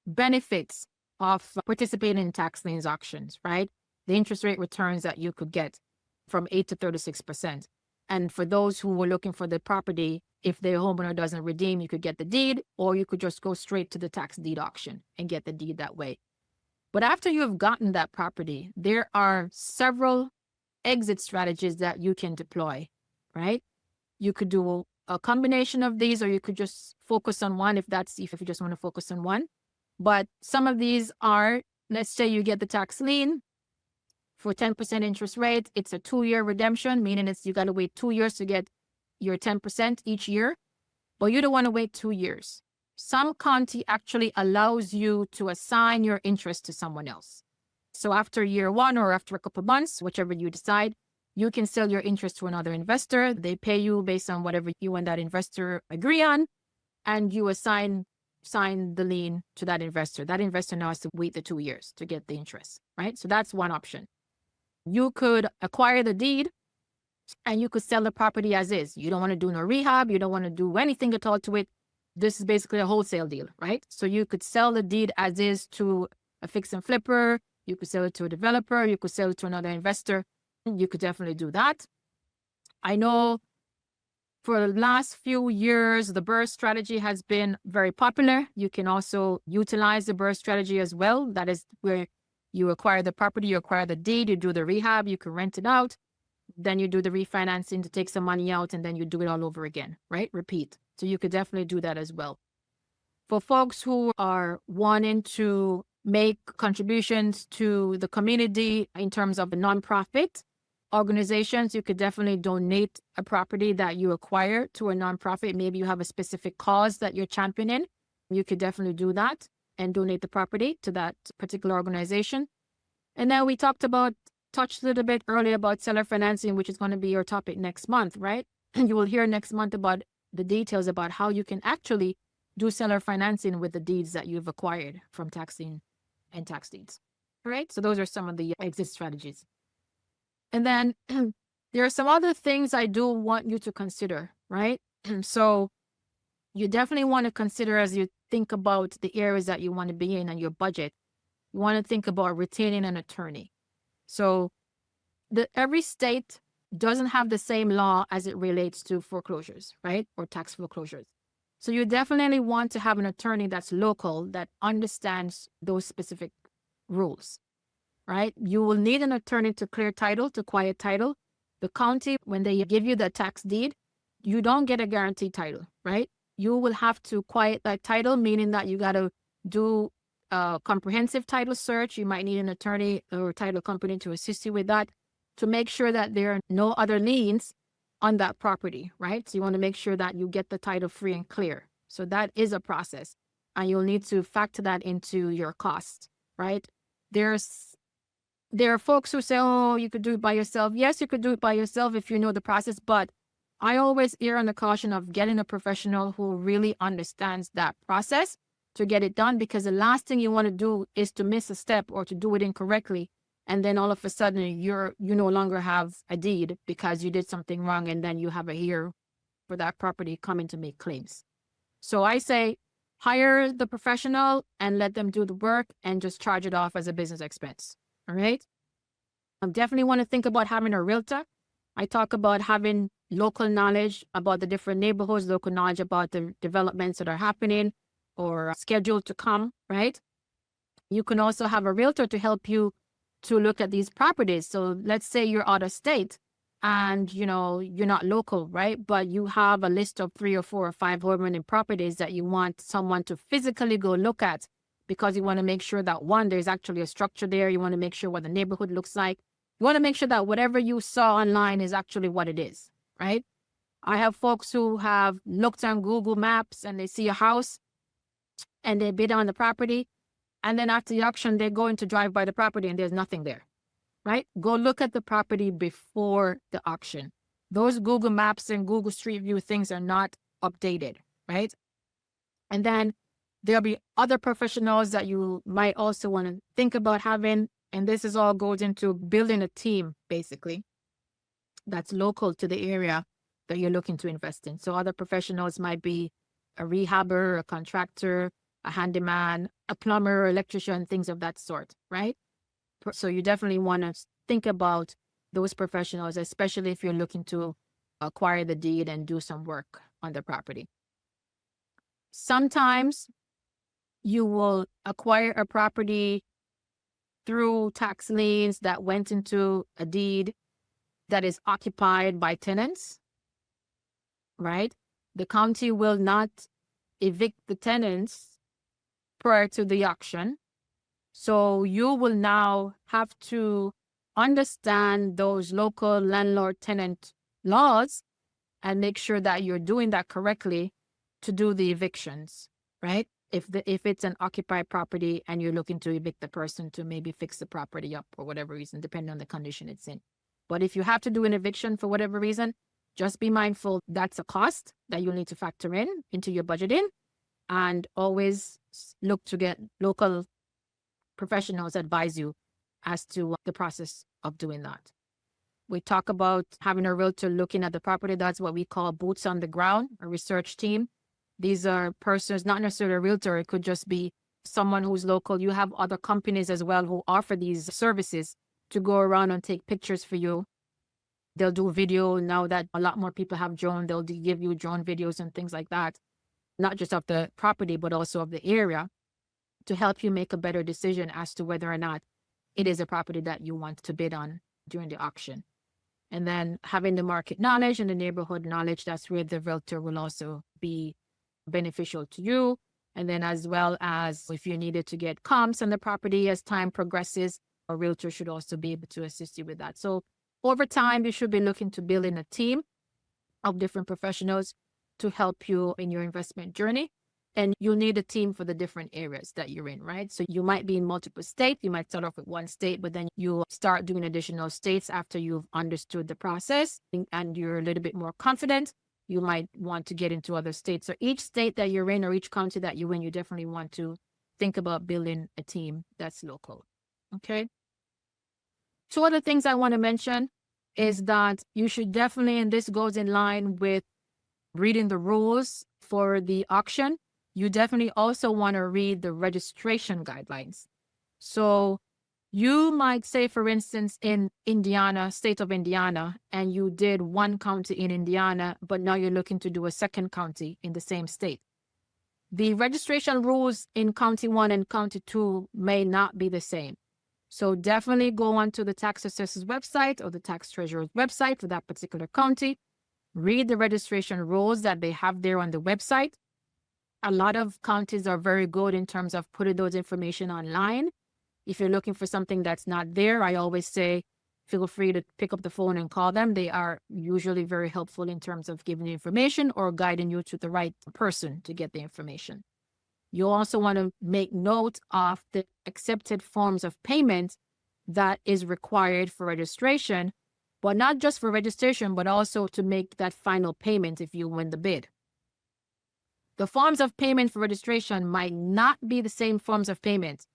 benefits of participating in tax liens auctions, right? The interest rate returns that you could get from 8 to 36%. And for those who were looking for the property, if the homeowner doesn't redeem, you could get the deed, or you could just go straight to the tax deed auction and get the deed that way. But after you have gotten that property, there are several exit strategies that you can deploy, right? You could do a combination of these, or you could just focus on one if you just want to focus on one. But some of these are, let's say you get the tax lien for 10% interest rate. It's a 2-year redemption, meaning you got to wait 2 years to get your 10% each year, but you don't want to wait 2 years. Some county actually allows you to assign your interest to someone else. So after year 1 or after a couple months, whichever you decide, you can sell your interest to another investor. They pay you based on whatever you and that investor agree on, and you sign the lien to that investor. That investor now has to wait the 2 years to get the interest, right? So that's one option. You could acquire the deed and you could sell the property as is. You don't want to do no rehab. You don't want to do anything at all to it. This is basically a wholesale deal, right? So you could sell the deed as is to a fix and flipper. You could sell it to a developer. You could sell it to another investor. You could definitely do that. I know for the last few years, the BRRRR strategy has been very popular. You can also utilize the BRRRR strategy as well. That is where you acquire the property, you acquire the deed, you do the rehab, you can rent it out. Then you do the refinancing to take some money out, and then you do it all over again, right? Repeat. So you could definitely do that as well. For folks who are wanting to make contributions to the community in terms of the nonprofit organizations, you could definitely donate a property that you acquire to a nonprofit. Maybe you have a specific cause that you're championing. You could definitely do that and donate the property to that particular organization. And then we touched a little bit earlier about seller financing, which is going to be your topic next month, right? And you will hear next month about the details about how you can actually do seller financing with the deeds that you've acquired from tax lien and tax deeds. All right. So those are some of the exit strategies. And then there are some other things I do want you to consider, right? So you definitely want to consider, as you think about the areas that you want to be in and your budget, you want to think about retaining an attorney. So every state doesn't have the same law as it relates to foreclosures, right? Or tax foreclosures. So you definitely want to have an attorney that's local, that understands those specific rules, right? You will need an attorney to clear title, to quiet title. The county, when they give you the tax deed, you don't get a guaranteed title, right? You will have to quiet that title, meaning that you got to do a comprehensive title search. You might need an attorney or title company to assist you with that, to make sure that there are no other liens on that property, right? So you want to make sure that you get the title free and clear. So that is a process, and you'll need to factor that into your cost, right? There are folks who say, oh, you could do it by yourself. Yes, you could do it by yourself if you know the process, but I always err on the caution of getting a professional who really understands that process to get it done, because the last thing you want to do is to miss a step or to do it incorrectly. And then all of a sudden you no longer have a deed because you did something wrong, and then you have a year for that property coming to make claims. So I say hire the professional and let them do the work and just charge it off as a business expense. All right. I definitely want to think about having a realtor. I talk about having local knowledge about the different neighborhoods, local knowledge about the developments that are happening or scheduled to come, right? You can also have a realtor to help you to look at these properties. So let's say you're out of state and, you're not local, right? But you have a list of 3 or 4 or 5 home properties that you want someone to physically go look at, because you want to make sure that, one, there's actually a structure there. You want to make sure what the neighborhood looks like. You want to make sure that whatever you saw online is actually what it is, right? I have folks who have looked on Google Maps and they see a house and they bid on the property. And then after the auction, they're going to drive by the property and there's nothing there, right? Go look at the property before the auction. Those Google Maps and Google Street View things are not updated, right? And then There'll be other professionals that you might also want to think about having. And this is all goes into building a team, basically, that's local to the area that you're looking to invest in. So other professionals might be a rehabber, a contractor, a handyman, a plumber, electrician, things of that sort, right? So you definitely want to think about those professionals, especially if you're looking to acquire the deed and do some work on the property. Sometimes you will acquire a property through tax liens that went into a deed that is occupied by tenants, right? The county will not evict the tenants prior to the auction. So you will now have to understand those local landlord-tenant laws and make sure that you're doing that correctly to do the evictions, right? If it's an occupied property and you're looking to evict the person to maybe fix the property up for whatever reason, depending on the condition it's in. But if you have to do an eviction for whatever reason, just be mindful that's a cost that you'll need to factor in into your budgeting, and always look to get local professionals advise you as to the process of doing that. We talk about having a realtor looking at the property. That's what we call boots on the ground, a research team. These are persons, not necessarily a realtor. It could just be someone who's local. You have other companies as well who offer these services to go around and take pictures for you. They'll do video. Now that a lot more people have drone, they'll give you drone videos and things like that, not just of the property, but also of the area, to help you make a better decision as to whether or not it is a property that you want to bid on during the auction. And then having the market knowledge and the neighborhood knowledge, that's where the realtor will also be beneficial to you. And then as well as if you needed to get comps on the property as time progresses, a realtor should also be able to assist you with that. So over time, you should be looking to build in a team of different professionals to help you in your investment journey. And you'll need a team for the different areas that you're in, right? So you might be in multiple states. You might start off with one state, but then you start doing additional states after you've understood the process and you're a little bit more confident. You might want to get into other states. So each state that you're in or each county that you're in, you definitely want to think about building a team that's local. Okay. Two other things I want to mention is that you should definitely, and this goes in line with reading the rules for the auction, you definitely also want to read the registration guidelines. So you might say, for instance, in Indiana, state of Indiana, and you did one county in Indiana, but now you're looking to do a second county in the same state. The registration rules in county 1 and county 2 may not be the same. So definitely go onto the tax assessor's website or the tax treasurer's website for that particular county. Read the registration rules that they have there on the website. A lot of counties are very good in terms of putting those information online. If you're looking for something that's not there, I always say, feel free to pick up the phone and call them. They are usually very helpful in terms of giving you information or guiding you to the right person to get the information. You also want to make note of the accepted forms of payment that is required for registration, but not just for registration, but also to make that final payment if you win the bid. The forms of payment for registration might not be the same forms of payment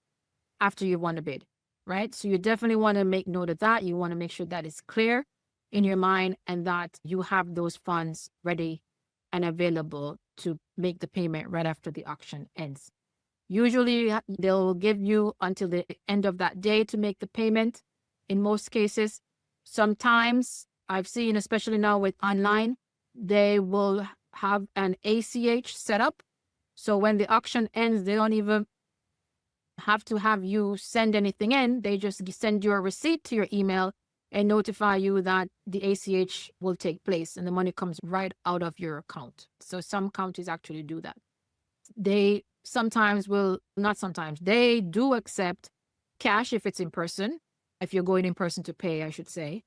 after you won a bid, right? So you definitely want to make note of that. You want to make sure that it's clear in your mind and that you have those funds ready and available to make the payment right after the auction ends. Usually they'll give you until the end of that day to make the payment in most cases. Sometimes I've seen, especially now with online, they will have an ACH set up. So when the auction ends, they don't even have to have you send anything in. They just send you a receipt to your email and notify you that the ACH will take place and the money comes right out of your account. So some counties actually do that. They sometimes will, not sometimes, they do accept cash if it's in person, if you're going in person to pay, I should say.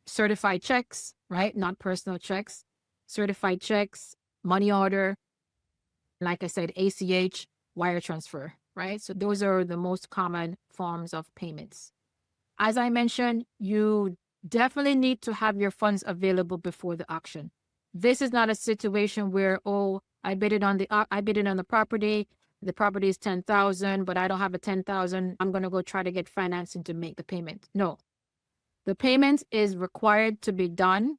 Certified checks, right? Not personal checks. Certified checks, money order, like I said, ACH, wire transfer, right? So those are the most common forms of payments. As I mentioned, you definitely need to have your funds available before the auction. This is not a situation where, oh, I bid it on the property. the property is 10,000, but I don't have a 10,000. I'm going to go try to get financing to make the payment. No, the payment is required to be done,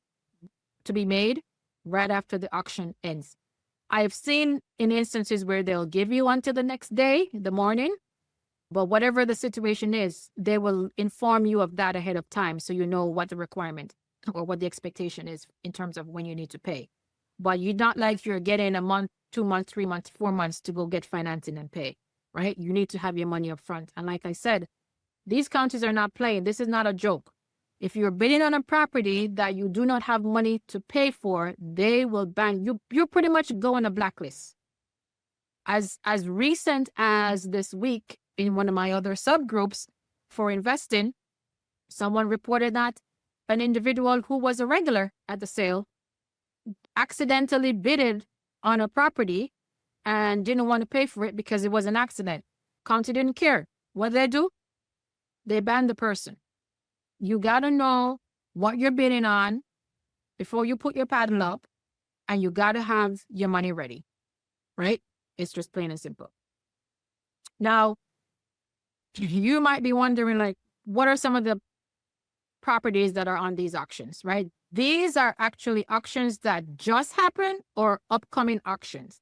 to be made right after the auction ends. I've seen in instances where they'll give you until the next day, the morning, but whatever the situation is, they will inform you of that ahead of time so you know what the requirement or what the expectation is in terms of when you need to pay. But you're not like you're getting a month, 2 months, 3 months, 4 months to go get financing and pay, right? You need to have your money up front. And like I said, these counties are not playing. This is not a joke. If you're bidding on a property that you do not have money to pay for, they will ban you. You pretty much go on a blacklist. As recent as this week, in one of my other subgroups for investing, someone reported that an individual who was a regular at the sale accidentally bidded on a property and didn't want to pay for it because it was an accident. County didn't care. What did they do? They banned the person. You got to know what you're bidding on before you put your paddle up, and you got to have your money ready, right? It's just plain and simple. Now, you might be wondering, like, what are some of the properties that are on these auctions, right? These are actually auctions that just happened or upcoming auctions.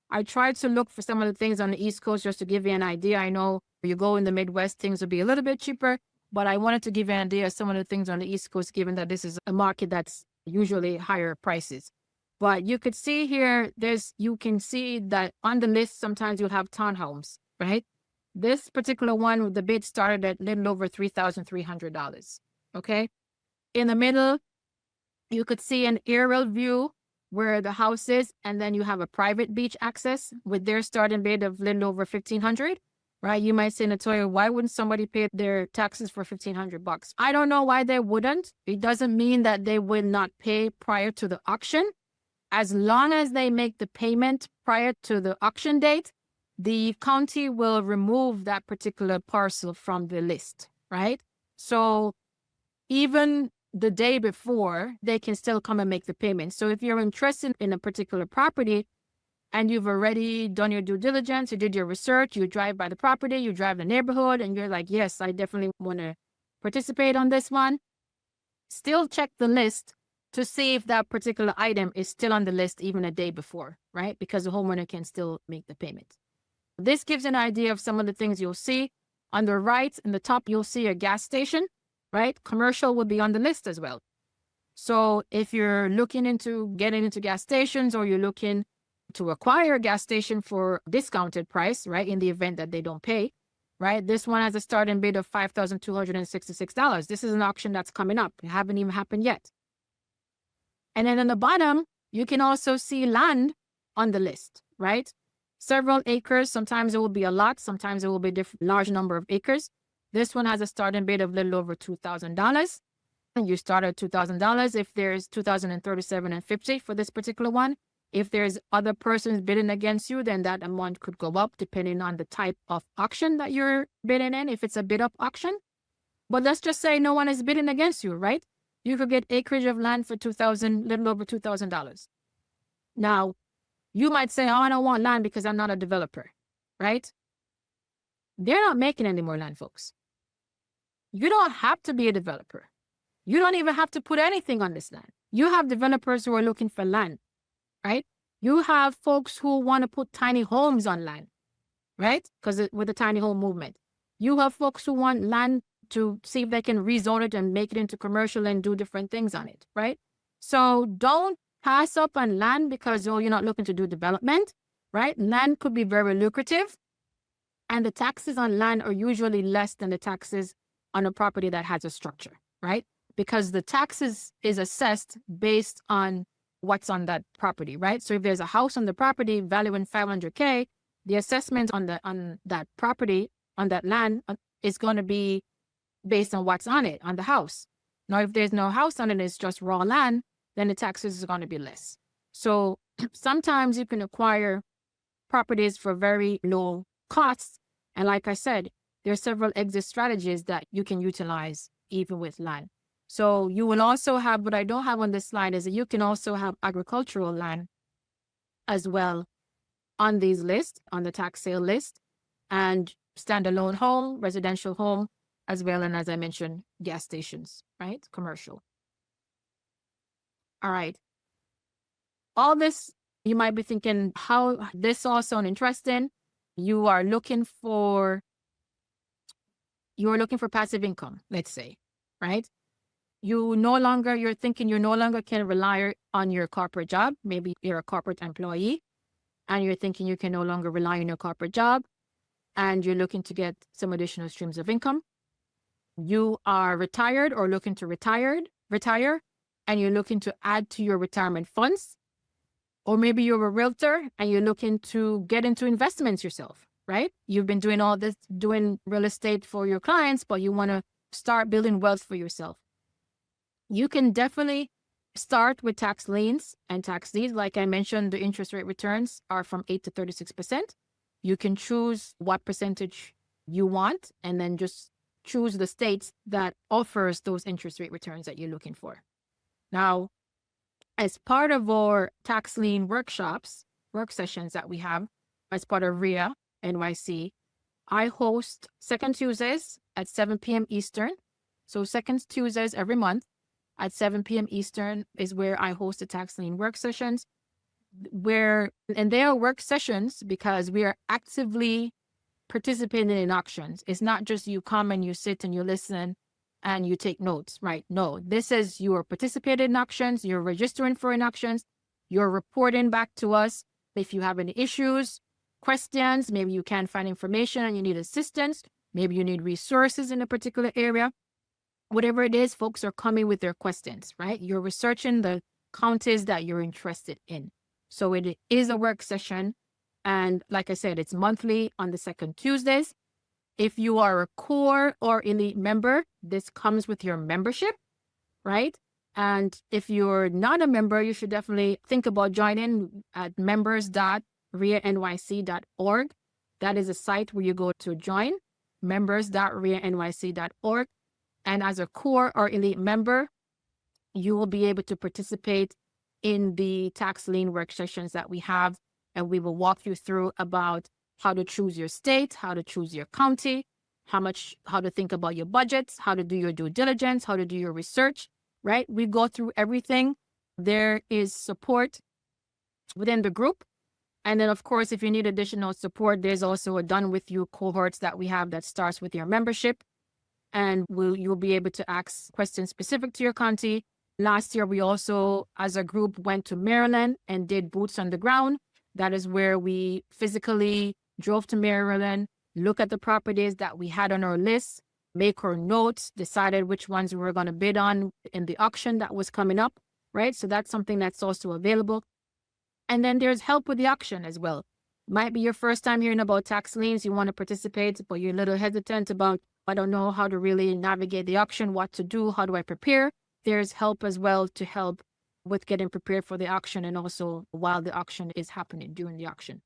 I tried to look for some of the things on the East Coast just to give you an idea. I know you go in the Midwest, things will be a little bit cheaper, but I wanted to give you an idea of some of the things on the East Coast, given that this is a market that's usually higher prices. But you could see here, you can see that on the list, sometimes you'll have townhomes, right? This particular one, the bid started at a little over $3,300, okay? In the middle, you could see an aerial view where the house is, and then you have a private beach access with their starting bid of a little over $1,500, right? You might say, Natoyah, why wouldn't somebody pay their taxes for $1,500? I don't know why they wouldn't. It doesn't mean that they will not pay prior to the auction. As long as they make the payment prior to the auction date, the county will remove that particular parcel from the list, right? So even the day before, they can still come and make the payment. So if you're interested in a particular property and you've already done your due diligence, you did your research, you drive by the property, you drive the neighborhood, and you're like, yes, I definitely want to participate on this one, still check the list to see if that particular item is still on the list even a day before, right? Because the homeowner can still make the payment. This gives an idea of some of the things you'll see. On the right, in the top, you'll see a gas station, right? Commercial will be on the list as well. So if you're looking into getting into gas stations, or you're looking to acquire a gas station for discounted price, right, in the event that they don't pay, right? This one has a starting bid of $5,266. This is an auction that's coming up. It haven't even happened yet. And then on the bottom, you can also see land on the list, right? Several acres. Sometimes it will be a lot. Sometimes it will be a large number of acres. This one has a starting bid of a little over $2,000. And you start at $2,000. If there's $2,037.50 for this particular one, if there's other persons bidding against you, then that amount could go up depending on the type of auction that you're bidding in, if it's a bid up auction. But let's just say no one is bidding against you, right? You could get acreage of land for little over $2,000. Now, you might say, oh, I don't want land because I'm not a developer, right? They're not making any more land, folks. You don't have to be a developer. You don't even have to put anything on this land. You have developers who are looking for land, right? You have folks who want to put tiny homes on land, right? Because with the tiny home movement. You have folks who want land to see if they can rezone it and make it into commercial and do different things on it, right? So don't pass up on land because, you're not looking to do development, right? Land could be very lucrative, and the taxes on land are usually less than the taxes on a property that has a structure, right? Because the taxes is assessed based on what's on that property, right? So if there's a house on the property valuing $500K, the assessment on that property, on that land, is going to be based on what's on it, on the house. Now, if there's no house on it, it's just raw land, then the taxes is going to be less. So sometimes you can acquire properties for very low costs. And like I said, there are several exit strategies that you can utilize even with land. So you will also have, what I don't have on this slide is that you can also have agricultural land as well on these lists, on the tax sale list, and standalone home, residential home, as well. And as I mentioned, gas stations, right? Commercial. All right. All this, you might be thinking, how this all sound interesting. You are looking for passive income, let's say, right? You're thinking you no longer can rely on your corporate job. Maybe you're a corporate employee and you're thinking you can no longer rely on your corporate job and you're looking to get some additional streams of income. You are retired or looking to retire, and you're looking to add to your retirement funds. Or maybe you're a realtor and you're looking to get into investments yourself, right? You've been doing all this, doing real estate for your clients, but you want to start building wealth for yourself. You can definitely start with tax liens and tax deeds. Like I mentioned, the interest rate returns are from 8 to 36%. You can choose what percentage you want and then just choose the states that offers those interest rate returns that you're looking for. Now, as part of our tax lien work sessions that we have as part of RIA NYC, I host second Tuesdays at 7 p.m. Eastern. So second Tuesdays every month at 7 p.m. Eastern is where I host the tax lien work sessions. And they are work sessions because we are actively participating in auctions. It's not just you come and you sit and you listen and you take notes, right? No, this is you are participating in auctions, you're registering for auctions, you're reporting back to us if you have any issues, questions, maybe you can't find information and you need assistance, maybe you need resources in a particular area. Whatever it is, folks are coming with their questions, right? You're researching the counties that you're interested in. So it is a work session. And like I said, it's monthly on the second Tuesdays. If you are a core or elite member, this comes with your membership, right? And if you're not a member, you should definitely think about joining at members.rianyc.org. That is a site where you go to join, members.rianyc.org. And as a core or elite member, you will be able to participate in the tax lien work sessions that we have. And we will walk you through about how to choose your state, how to choose your county, how to think about your budgets, how to do your due diligence, how to do your research, right? We go through everything. There is support within the group. And then, of course, if you need additional support, there's also a done with you cohorts that we have that starts with your membership. And you'll be able to ask questions specific to your county. Last year, we also, as a group, went to Maryland and did boots on the ground. That is where we physically drove to Maryland, look at the properties that we had on our list, make our notes, decided which ones we were going to bid on in the auction that was coming up, right? So that's something that's also available. And then there's help with the auction as well. Might be your first time hearing about tax liens. You want to participate, but you're a little hesitant about, I don't know how to really navigate the auction, what to do, how do I prepare? There's help as well to help with getting prepared for the auction and also while the auction is happening during the auction.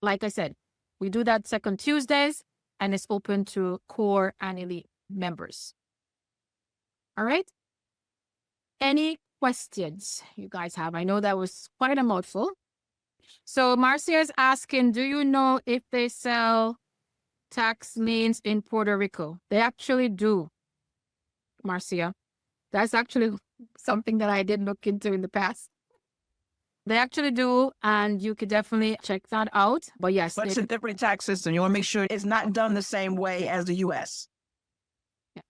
Like I said, we do that second Tuesdays and it's open to core and elite members. All right. Any questions you guys have? I know that was quite a mouthful. So Marcia is asking, do you know if they sell tax liens in Puerto Rico? They actually do, Marcia. That's actually something that I did look into in the past. They actually do, and you could definitely check that out. But yes, But it's a different tax system. You want to make sure it's not done the same way as the U.S. Yeah.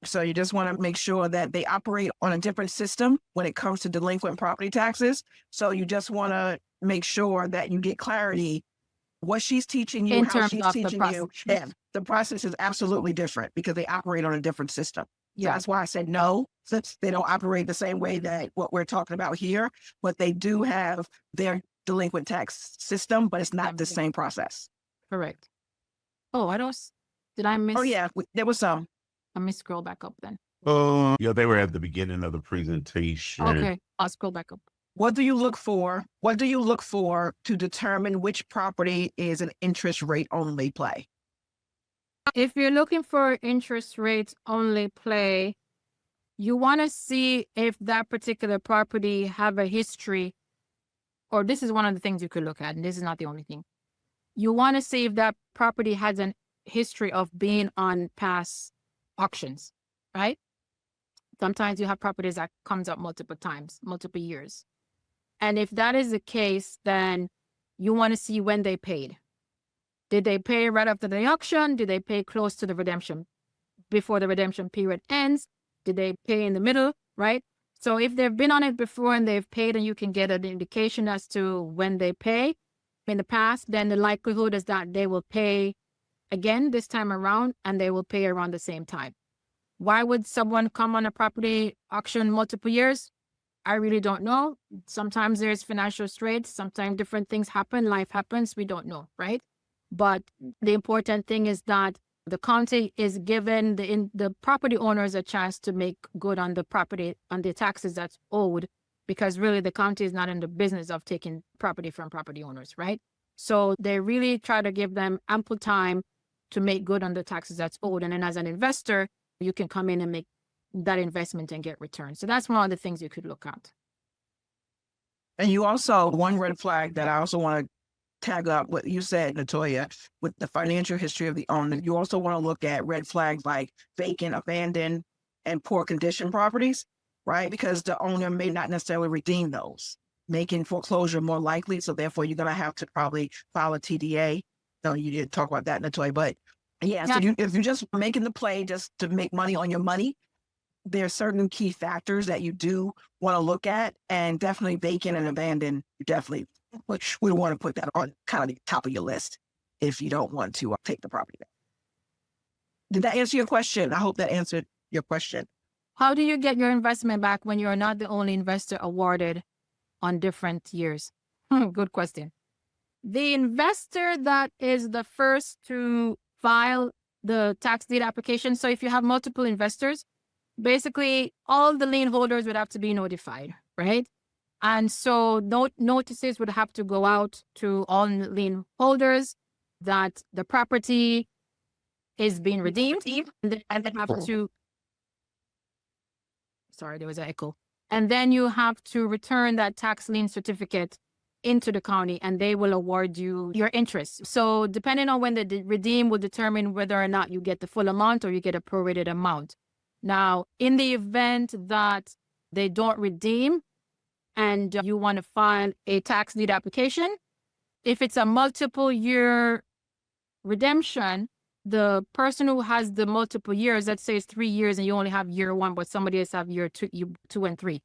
So you just want to make sure that they operate on a different system when it comes to delinquent property taxes. So you just want to make sure that you get clarity what she's teaching you, in how terms she's of the teaching process. you. Yeah, the process is absolutely different because they operate on a different system. So Yeah. that's why I said no, since they don't operate the same way that what we're talking about here, but they do have their delinquent tax system, but it's not the same process. Correct. Oh, did I miss? Oh yeah, there was some. Let me scroll back up then. Yeah, they were at the beginning of the presentation. Okay, I'll scroll back up. What do you look for? What do you look for to determine which property is an interest rate only play? If you're looking for interest rates only play, you want to see if that particular property have a history or this is one of the things you could look at, and this is not the only thing. You want to see if that property has an history of being on past auctions, right? Sometimes you have properties that comes up multiple times, multiple years. And if that is the case, then you want to see when they paid. Did they pay right after the auction? Did they pay close to the redemption, before the redemption period ends? Did they pay in the middle, right? So if they've been on it before and they've paid, and you can get an indication as to when they pay in the past, then the likelihood is that they will pay again this time around, and they will pay around the same time. Why would someone come on a property auction multiple years? I really don't know. Sometimes there's financial straits. Sometimes different things happen. Life happens. We don't know, right? But the important thing is that the county is giving the property owners a chance to make good on the property, on the taxes that's owed, because really the county is not in the business of taking property from property owners, right? So they really try to give them ample time to make good on the taxes that's owed. And then as an investor, you can come in and make that investment and get returns. So that's one of the things you could look at. And you also, one red flag that I also want to tag up what you said, Natoyah, with the financial history of the owner. You also want to look at red flags like vacant, abandoned, and poor condition properties, right? Because the owner may not necessarily redeem those, making foreclosure more likely. So therefore, you're going to have to probably file a TDA. No, you didn't talk about that, Natoyah, but yeah. So if you're just making the play just to make money on your money, there are certain key factors that you do want to look at, and definitely vacant and abandoned, you definitely we want to put that on kind of the top of your list if you don't want to take the property back. Did that answer your question? I hope that answered your question. How do you get your investment back when you're not the only investor awarded on different years? Good question. The investor that is the first to file the tax deed application. So if you have multiple investors, basically all the lien holders would have to be notified, right? And so notices would have to go out to all lien holders that the property is being redeemed, and then have to, sorry, there was an echo. And then you have to return that tax lien certificate into the county, and they will award you your interest. So depending on when they redeem will determine whether or not you get the full amount or you get a prorated amount. Now, in the event that they don't redeem and you want to file a tax deed application, if it's a multiple year redemption, the person who has the multiple years, let's say it's 3 years and you only have year one, but somebody else have year two and three.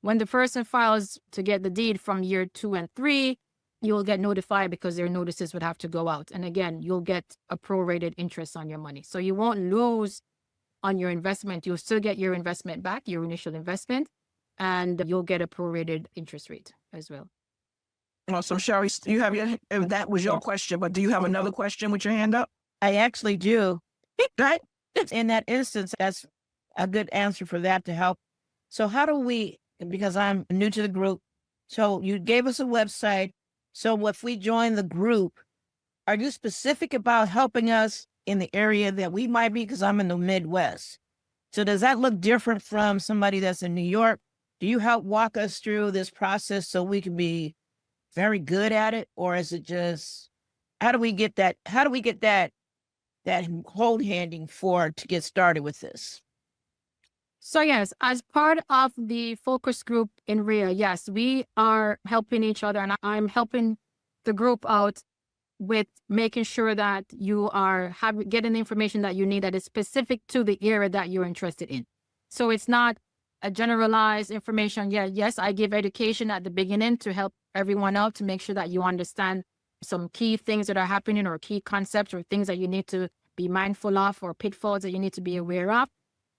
When the person files to get the deed from year 2 and 3, you'll get notified because their notices would have to go out. And again, you'll get a prorated interest on your money. So you won't lose on your investment. You'll still get your investment back, your initial investment, and you'll get a prorated interest rate as well. Awesome. Sherry, you have that was your question, but do you have another question with your hand up? I actually do. Right? In that instance, that's a good answer for that to help. So how do we, because I'm new to the group, so you gave us a website. So if we join the group, are you specific about helping us in the area that we might be? Because I'm in the Midwest. So does that look different from somebody that's in New York? Do you help walk us through this process so we can be very good at it? Or is it just, how do we get that hold handing to get started with this? So yes, as part of the focus group in RIA, yes, we are helping each other, and I'm helping the group out with making sure that you are getting the information that you need that is specific to the area that you're interested in. So it's not a generalized information. Yeah, yes, I give education at the beginning to help everyone out to make sure that you understand some key things that are happening or key concepts or things that you need to be mindful of or pitfalls that you need to be aware of.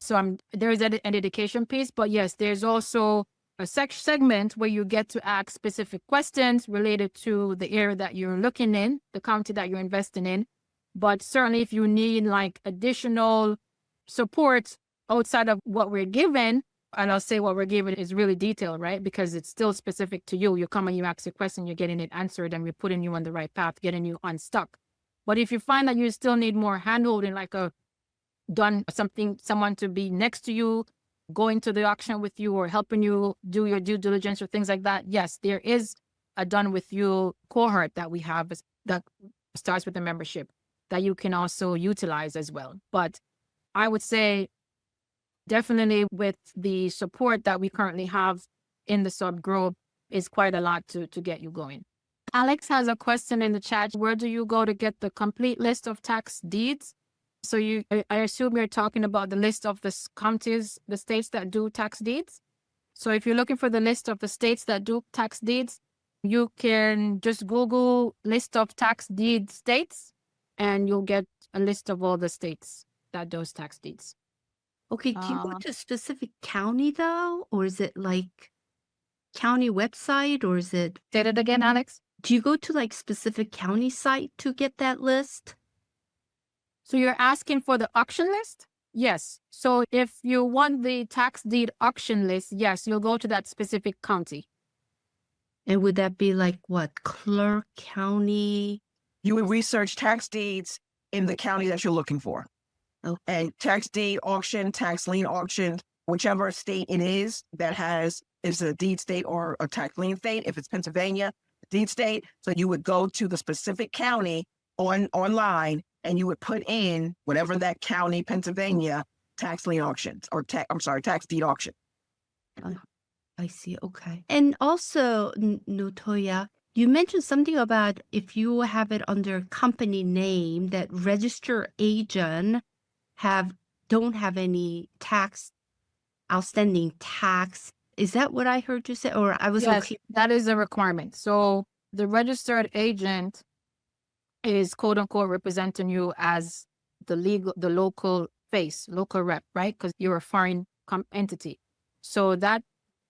So there is an education piece, but yes, there's also a segment where you get to ask specific questions related to the area that you're looking in, the county that you're investing in. But certainly if you need like additional support outside of what we're given, and I'll say what we're given is really detailed, right? Because it's still specific to you. You come and you ask a question, you're getting it answered, and we're putting you on the right path, getting you unstuck. But if you find that you still need more handholding, like someone to be next to you, going to the auction with you or helping you do your due diligence or things like that, yes, there is a done with you cohort that we have that starts with the membership that you can also utilize as well. But I would say definitely with the support that we currently have in the subgroup is quite a lot to get you going. Alex has a question in the chat. Where do you go to get the complete list of tax deeds? So I assume you're talking about the list of the counties, the states that do tax deeds. So if you're looking for the list of the states that do tax deeds, you can just Google list of tax deed states and you'll get a list of all the states that does tax deeds. Okay, do you go to a specific county though? Or is it like county website or is it? Say that again, Alex. Do you go to like specific county site to get that list? So you're asking for the auction list? Yes. So if you want the tax deed auction list, yes, you'll go to that specific county. And would that be like what, Clark County? You would research tax deeds in the county that you're looking for. Okay. And tax deed auction, tax lien auction, whichever state it is that is a deed state or a tax lien state. If it's Pennsylvania, deed state. So you would go to the specific county online and you would put in whatever that county, Pennsylvania, tax lien auctions or tax deed auction. I see. Okay. And also, Natoyah, you mentioned something about if you have it under company name, that registered agent don't have any outstanding tax. Is that what I heard you say? Or I was Yes, okay. that is a requirement. So the registered agent is quote unquote representing you as the local face, local rep, right? Because you're a foreign entity. So that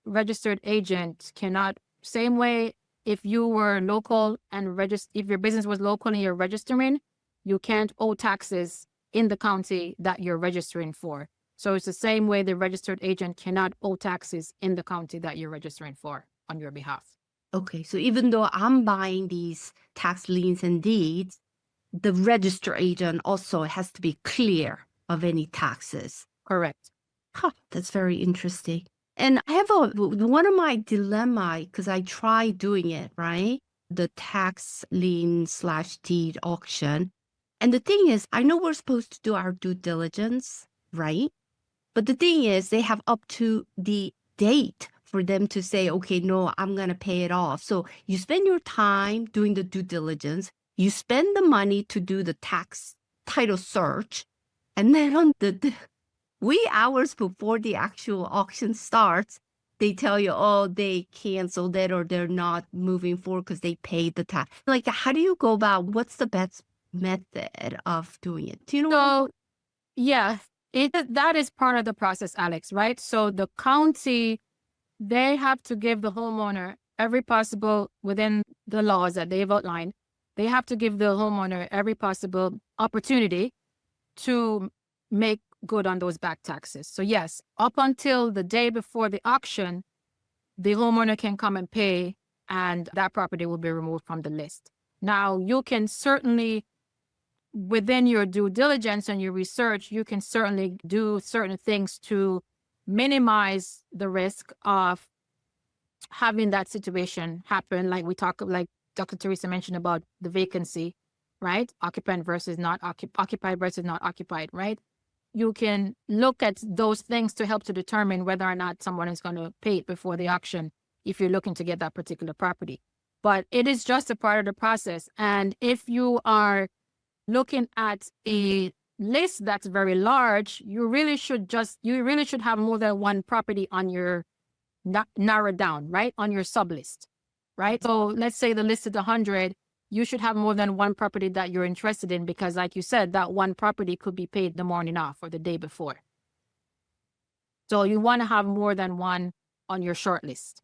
registered agent cannot, same way if you were local and if your business was local and you're registering, you can't owe taxes in the county that you're registering for. So it's the same way the registered agent cannot owe taxes in the county that you're registering for on your behalf. Okay. So even though I'm buying these tax liens and deeds, the registered agent also has to be clear of any taxes. Correct. Huh, that's very interesting. And I have one of my dilemma, because I tried doing it, right? The tax lien / deed auction. And the thing is, I know we're supposed to do our due diligence, right? But the thing is, they have up to the date for them to say, okay, no, I'm going to pay it off. So you spend your time doing the due diligence. You spend the money to do the tax title search. And then on the wee hours before the actual auction starts, they tell you, oh, they canceled it or they're not moving forward because they paid the tax. Like, how do you go about, what's the best method of doing it? Do you know? So, yeah, that is part of the process, Alex, right? So the county, they have to give the homeowner every possible, within the laws that they've outlined, they have to give the homeowner every possible opportunity to make good on those back taxes. So yes, up until the day before the auction, the homeowner can come and pay and that property will be removed from the list. Now, you can certainly, within your due diligence and your research, you can certainly do certain things to minimize the risk of having that situation happen. Like Dr. Teresa mentioned about the vacancy, right? Occupant versus not occupied versus not occupied, right? You can look at those things to help to determine whether or not someone is going to pay it before the auction if you're looking to get that particular property. But it is just a part of the process. And if you are looking at a list that's very large, you really should have more than one property on your narrowed down, right? On your sub list, right? So let's say the list is 100. You should have more than one property that you're interested in because, like you said, that one property could be paid the morning off or the day before. So you want to have more than one on your short list.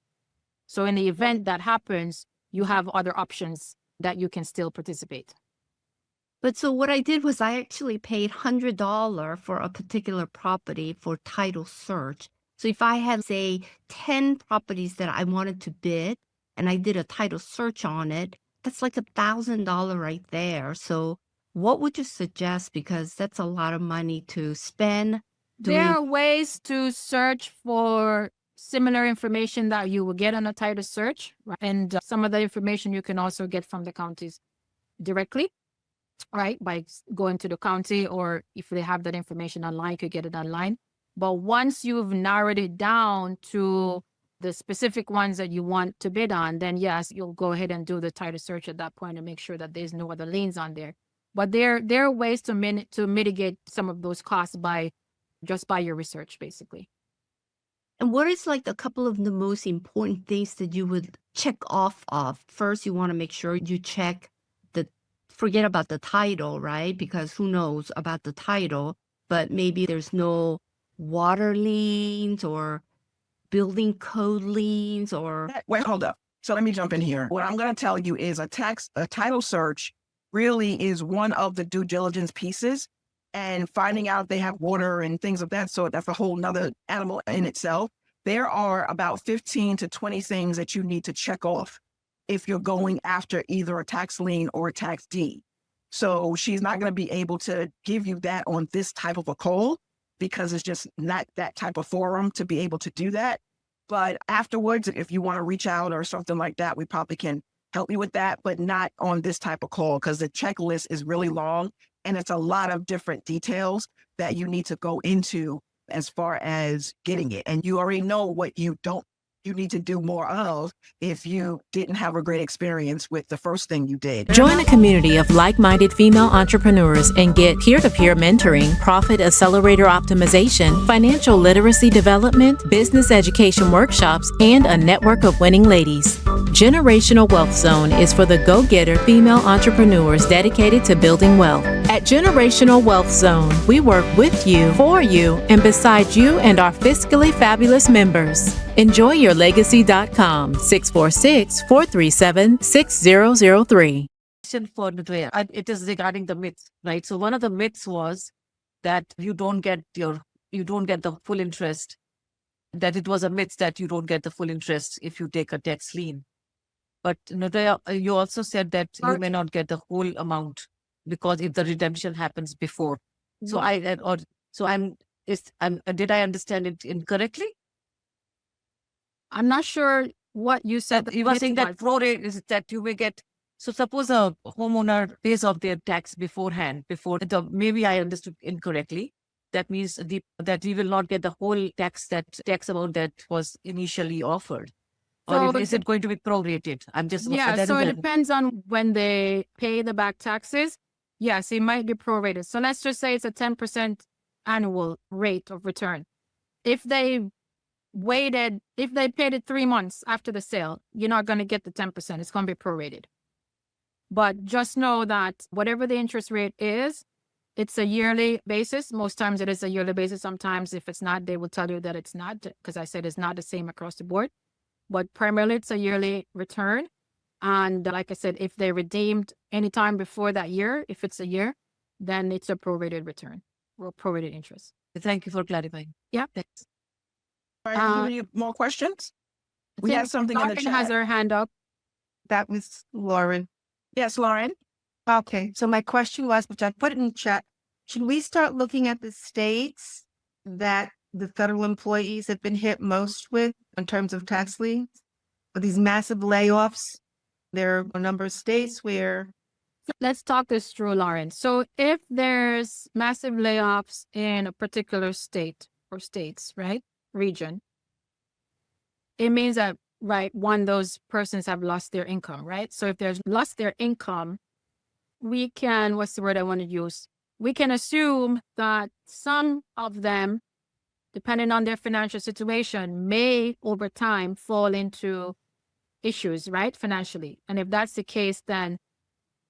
So in the event that happens, you have other options that you can still participate. But so what I did was I actually paid $100 for a particular property for title search. So if I had, say, 10 properties that I wanted to bid and I did a title search on it, that's like $1,000 right there. So what would you suggest? Because that's a lot of money to spend. There are ways to search for similar information that you will get on a title search, right? And some of the information you can also get from the counties directly, right? By going to the county, or if they have that information online, you could get it online. But once you've narrowed it down to the specific ones that you want to bid on, then yes, you'll go ahead and do the title search at that point and make sure that there's no other liens on there. But there are ways to mitigate some of those costs by your research, basically. And what is like a couple of the most important things that you would check off of? First, you want to make sure you check forget about the title, right? Because who knows about the title, but maybe there's no water liens or building code liens or... Wait, hold up. So let me jump in here. What I'm going to tell you is a title search really is one of the due diligence pieces, and finding out if they have water and things of that sort, that's a whole nother animal in itself. There are about 15 to 20 things that you need to check off if you're going after either a tax lien or a tax deed. So she's not going to be able to give you that on this type of a call because it's just not that type of forum to be able to do that. But afterwards, if you want to reach out or something like that, we probably can help you with that, but not on this type of call because the checklist is really long and it's a lot of different details that you need to go into as far as getting it. And you already know what you need to do more of if you didn't have a great experience with the first thing you did. Join a community of like-minded female entrepreneurs and get peer-to-peer mentoring, profit accelerator optimization, financial literacy development, business education workshops, and a network of winning ladies. Generational Wealth Zone is for the go-getter female entrepreneurs dedicated to building wealth. At Generational Wealth Zone, we work with you, for you, and beside you and our fiscally fabulous members. Enjoy your legacy.com 646-437-6003. Question for Natoyah. It is regarding the myths, right? So one of the myths was that you don't get the full interest. That it was a myth that you don't get the full interest if you take a tax lien. But Natoyah, you also said that you may not get the whole amount because if the redemption happens before. So did I understand it incorrectly? I'm not sure what you said. You were saying that prorate is that you may get. So suppose a homeowner pays off their tax beforehand, maybe I understood incorrectly. That means that we will not get the whole tax amount that was initially offered. Or is it going to be prorated? So it depends on when they pay the back taxes. Yes, it might be prorated. So let's just say it's a 10% annual rate of return. If they paid it 3 months after the sale, you're not going to get the 10%. It's going to be prorated. But just know that whatever the interest rate is, it's a yearly basis. Most times it is a yearly basis. Sometimes if it's not, they will tell you that it's not, because I said it's not the same across the board. But primarily it's a yearly return. And like I said, if they redeemed anytime before that year, if it's a year, then it's a prorated return or prorated interest. Thank you for clarifying. Yeah. Thanks. All right, any more questions? We have something in the Lauren chat. has her hand up. That was Lauren. Yes, Lauren. Okay, so my question was, which I put in chat, should we start looking at the states that the federal employees have been hit most with in terms of tax liens? With these massive layoffs, there are a number of states where... Let's talk this through, Lauren. So if there's massive layoffs in a particular state or states, right, region, it means that, right, those persons have lost their income, right? So if they've lost their income, we can, what's the word I want to use? We can assume that some of them, depending on their financial situation, may over time fall into issues, right, financially. And if that's the case, then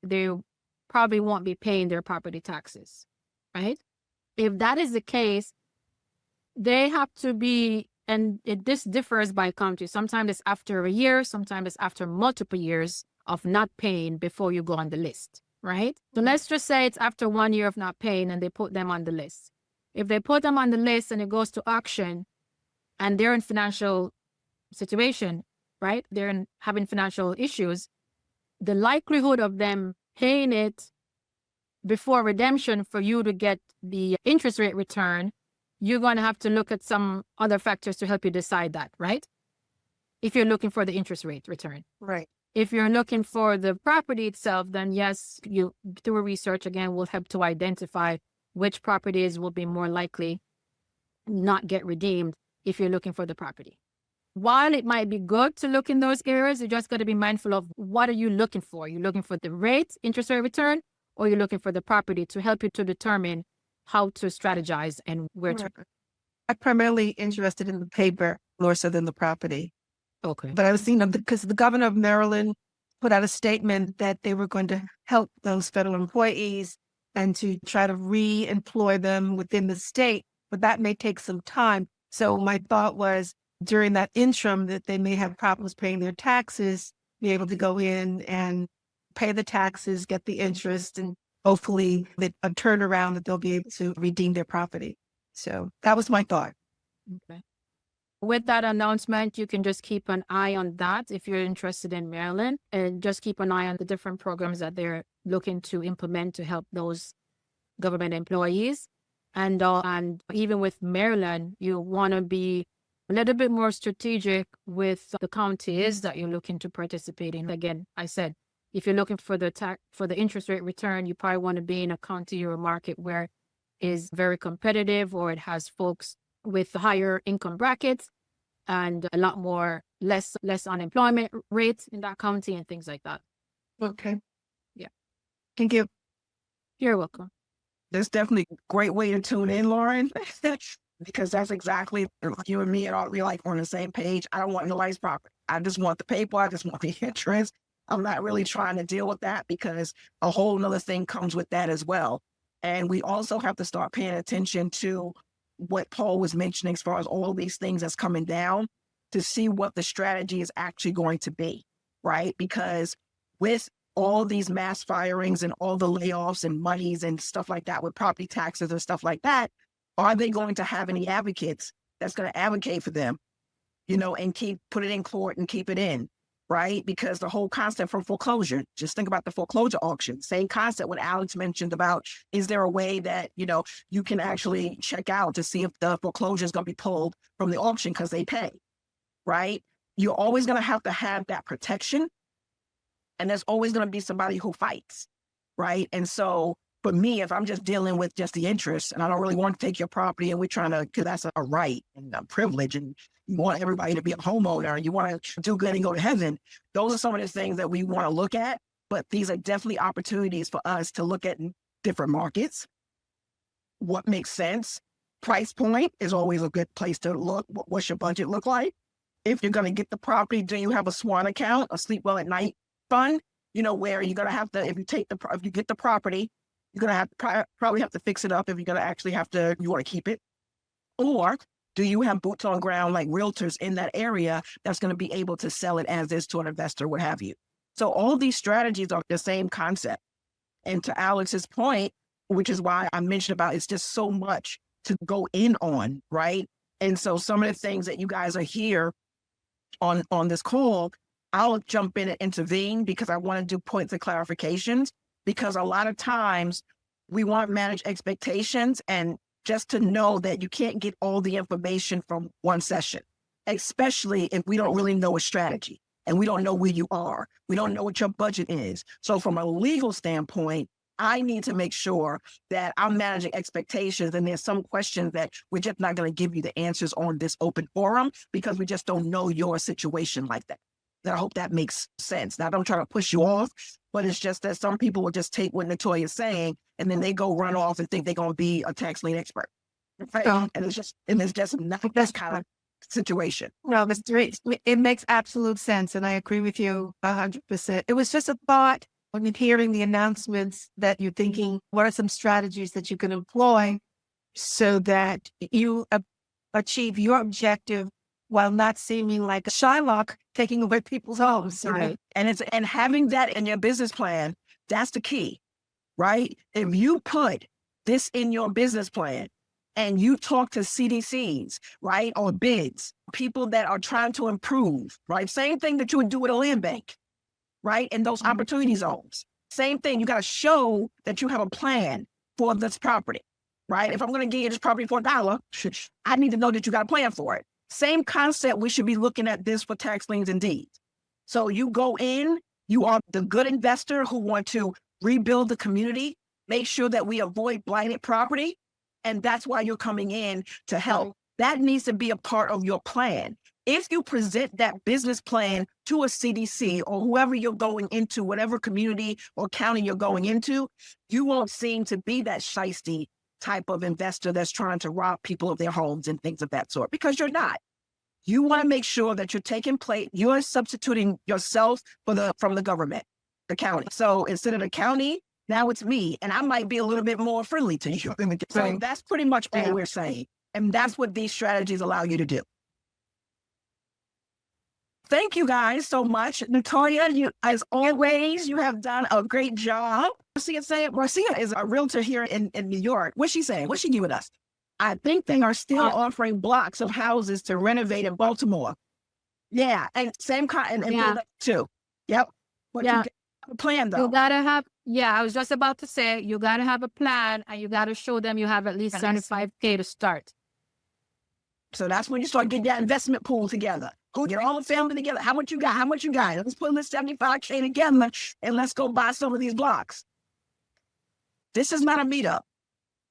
they probably won't be paying their property taxes, right? If that is the case, they have to be, and this differs by county. Sometimes it's after a year, sometimes it's after multiple years of not paying before you go on the list, right? So let's just say it's after 1 year of not paying and they put them on the list. If they put them on the list and it goes to auction and they're in financial situation, right? They're having financial issues, the likelihood of them paying it before redemption for you to get the interest rate return you're going to have to look at some other factors to help you decide that, right? If you're looking for the interest rate return. Right. If you're looking for the property itself, then yes, you through research again will help to identify which properties will be more likely not get redeemed if you're looking for the property. While it might be good to look in those areas, you just got to be mindful of what are you looking for? You're looking for the rate, interest rate return, or you're looking for the property to help you to determine how to strategize and where to. I'm primarily interested in the paper more so than the property. Okay. But I was seeing because the governor of Maryland put out a statement that they were going to help those federal employees and to try to re-employ them within the state, but that may take some time. So my thought was during that interim that they may have problems paying their taxes, be able to go in and pay the taxes, get the interest, and hopefully a turnaround that they'll be able to redeem their property. So that was my thought. Okay. With that announcement, you can just keep an eye on that if you're interested in Maryland, and just keep an eye on the different programs that they're looking to implement to help those government employees. And even with Maryland, you want to be a little bit more strategic with the counties that you're looking to participate in. Again, I said, if you're looking for the interest rate return, you probably want to be in a county or a market where is very competitive, or it has folks with higher income brackets and a lot more less unemployment rates in that county and things like that. Okay. Yeah. Thank you. You're welcome. That's definitely a great way to tune in, Lauren, because that's exactly you and me and all, we're like on the same page. I don't want nobody's property. I just want the paper. I just want the interest. I'm not really trying to deal with that because a whole nother thing comes with that as well. And we also have to start paying attention to what Paul was mentioning as far as all these things that's coming down to see what the strategy is actually going to be, right? Because with all these mass firings and all the layoffs and monies and stuff like that with property taxes and stuff like that, are they going to have any advocates that's going to advocate for them, and put it in court and keep it in, right? Because the whole concept from foreclosure, just think about the foreclosure auction, same concept what Alex mentioned about, is there a way that, you can actually check out to see if the foreclosure is going to be pulled from the auction because they pay, right? You're always going to have that protection. And there's always going to be somebody who fights, right? And so for me, if I'm just dealing with just the interest and I don't really want to take your property and we're trying to, because that's a right and a privilege and you want everybody to be a homeowner and you want to do good and go to heaven, those are some of the things that we want to look at. But these are definitely opportunities for us to look at different markets, what makes sense. Price point is always a good place to look. What's your budget look like? If you're going to get the property, do you have a SWAN account, a sleep well at night fund, where you're going to have to, if you get the property, you're going to have probably have to fix it up if you're going to actually you want to keep it. Or do you have boots on ground like realtors in that area that's going to be able to sell it as is to an investor, what have you? So all these strategies are the same concept. And to Alex's point, which is why I mentioned about it's just so much to go in on, right? And so some of the things that you guys are here on this call, I'll jump in and intervene because I want to do points of clarifications, because a lot of times we want to manage expectations and just to know that you can't get all the information from one session, especially if we don't really know a strategy and we don't know where you are. We don't know what your budget is. So from a legal standpoint, I need to make sure that I'm managing expectations, and there's some questions that we're just not going to give you the answers on this open forum because we just don't know your situation like that. I hope that makes sense. Now, I don't try to push you off, but it's just that some people will just take what Natoyah is saying and then they go run off and think they're going to be a tax lien expert. Right? And it's just not that kind of situation. No, Mr. Reed, it makes absolute sense. And I agree with you 100%. It was just a thought when you're hearing the announcements that you're thinking, what are some strategies that you can employ so that you achieve your objective while not seeming like a Shylock taking away people's homes. Right. And having that in your business plan, that's the key, right? If you put this in your business plan and you talk to CDCs, right, or bids, people that are trying to improve, right? Same thing that you would do with a land bank, right? In those opportunity zones. Same thing, you got to show that you have a plan for this property. right? If I'm going to give you this property for $1, I need to know that you got a plan for it. Same concept, we should be looking at this for tax liens and deeds. So you go in, you are the good investor who want to rebuild the community, make sure that we avoid blighted property, and that's why you're coming in to help. That needs to be a part of your plan. If you present that business plan to a CDC or whoever you're going into, whatever community or county you're going into, you won't seem to be that shiesty type of investor that's trying to rob people of their homes and things of that sort, because you're not. You want to make sure that you're taking place, you're substituting yourself from the government, the county. So instead of the county, now it's me, and I might be a little bit more friendly to you. So that's pretty much what we're saying. And that's what these strategies allow you to do. Thank you guys so much. Natoyah, you, as always, you have done a great job. Marcia is a realtor here in New York. What's she saying? What's she giving us? I think they are still offering blocks of houses to renovate in Baltimore. Yeah, and same kind, and too. Yep. But you got a plan, though. You gotta have, I was just about to say, you gotta have a plan, and you gotta show them you have at least $75K to start. So that's when you start getting that investment pool together. Get all the family together. How much you got? How much you got? Let's put this $75K together and let's go buy some of these blocks. This is not a meetup.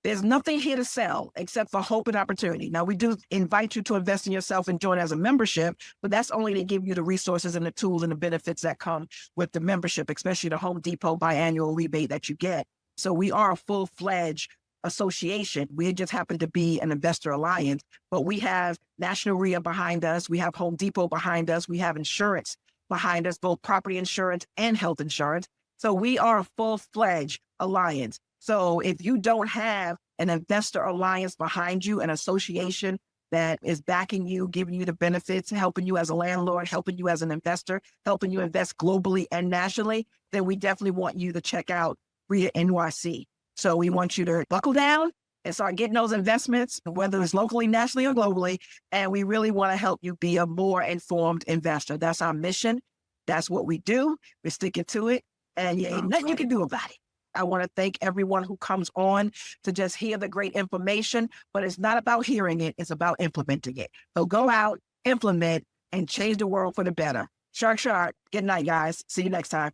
There's nothing here to sell except for hope and opportunity. Now, we do invite you to invest in yourself and join as a membership, but that's only to give you the resources and the tools and the benefits that come with the membership, especially the Home Depot biannual rebate that you get. So we are a full-fledged association. We just happen to be an investor alliance, but we have National RIA behind us. We have Home Depot behind us. We have insurance behind us, both property insurance and health insurance. So we are a full-fledged alliance. So if you don't have an investor alliance behind you, an association that is backing you, giving you the benefits, helping you as a landlord, helping you as an investor, helping you invest globally and nationally, then we definitely want you to check out RIA NYC. So we want you to buckle down and start getting those investments, whether it's locally, nationally, or globally. And we really want to help you be a more informed investor. That's our mission. That's what we do. We're sticking to it. And ain't nothing you can do about it. I want to thank everyone who comes on to just hear the great information, but it's not about hearing it. It's about implementing it. So go out, implement, and change the world for the better. Shark. Good night, guys. See you next time.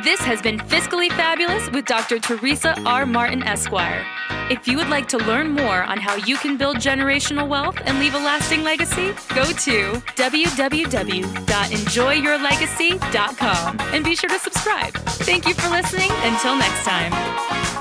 This has been Fiscally Fabulous with Dr. Teresa R. Martin, Esquire. If you would like to learn more on how you can build generational wealth and leave a lasting legacy, go to www.enjoyyourlegacy.com and be sure to subscribe. Thank you for listening. Until next time.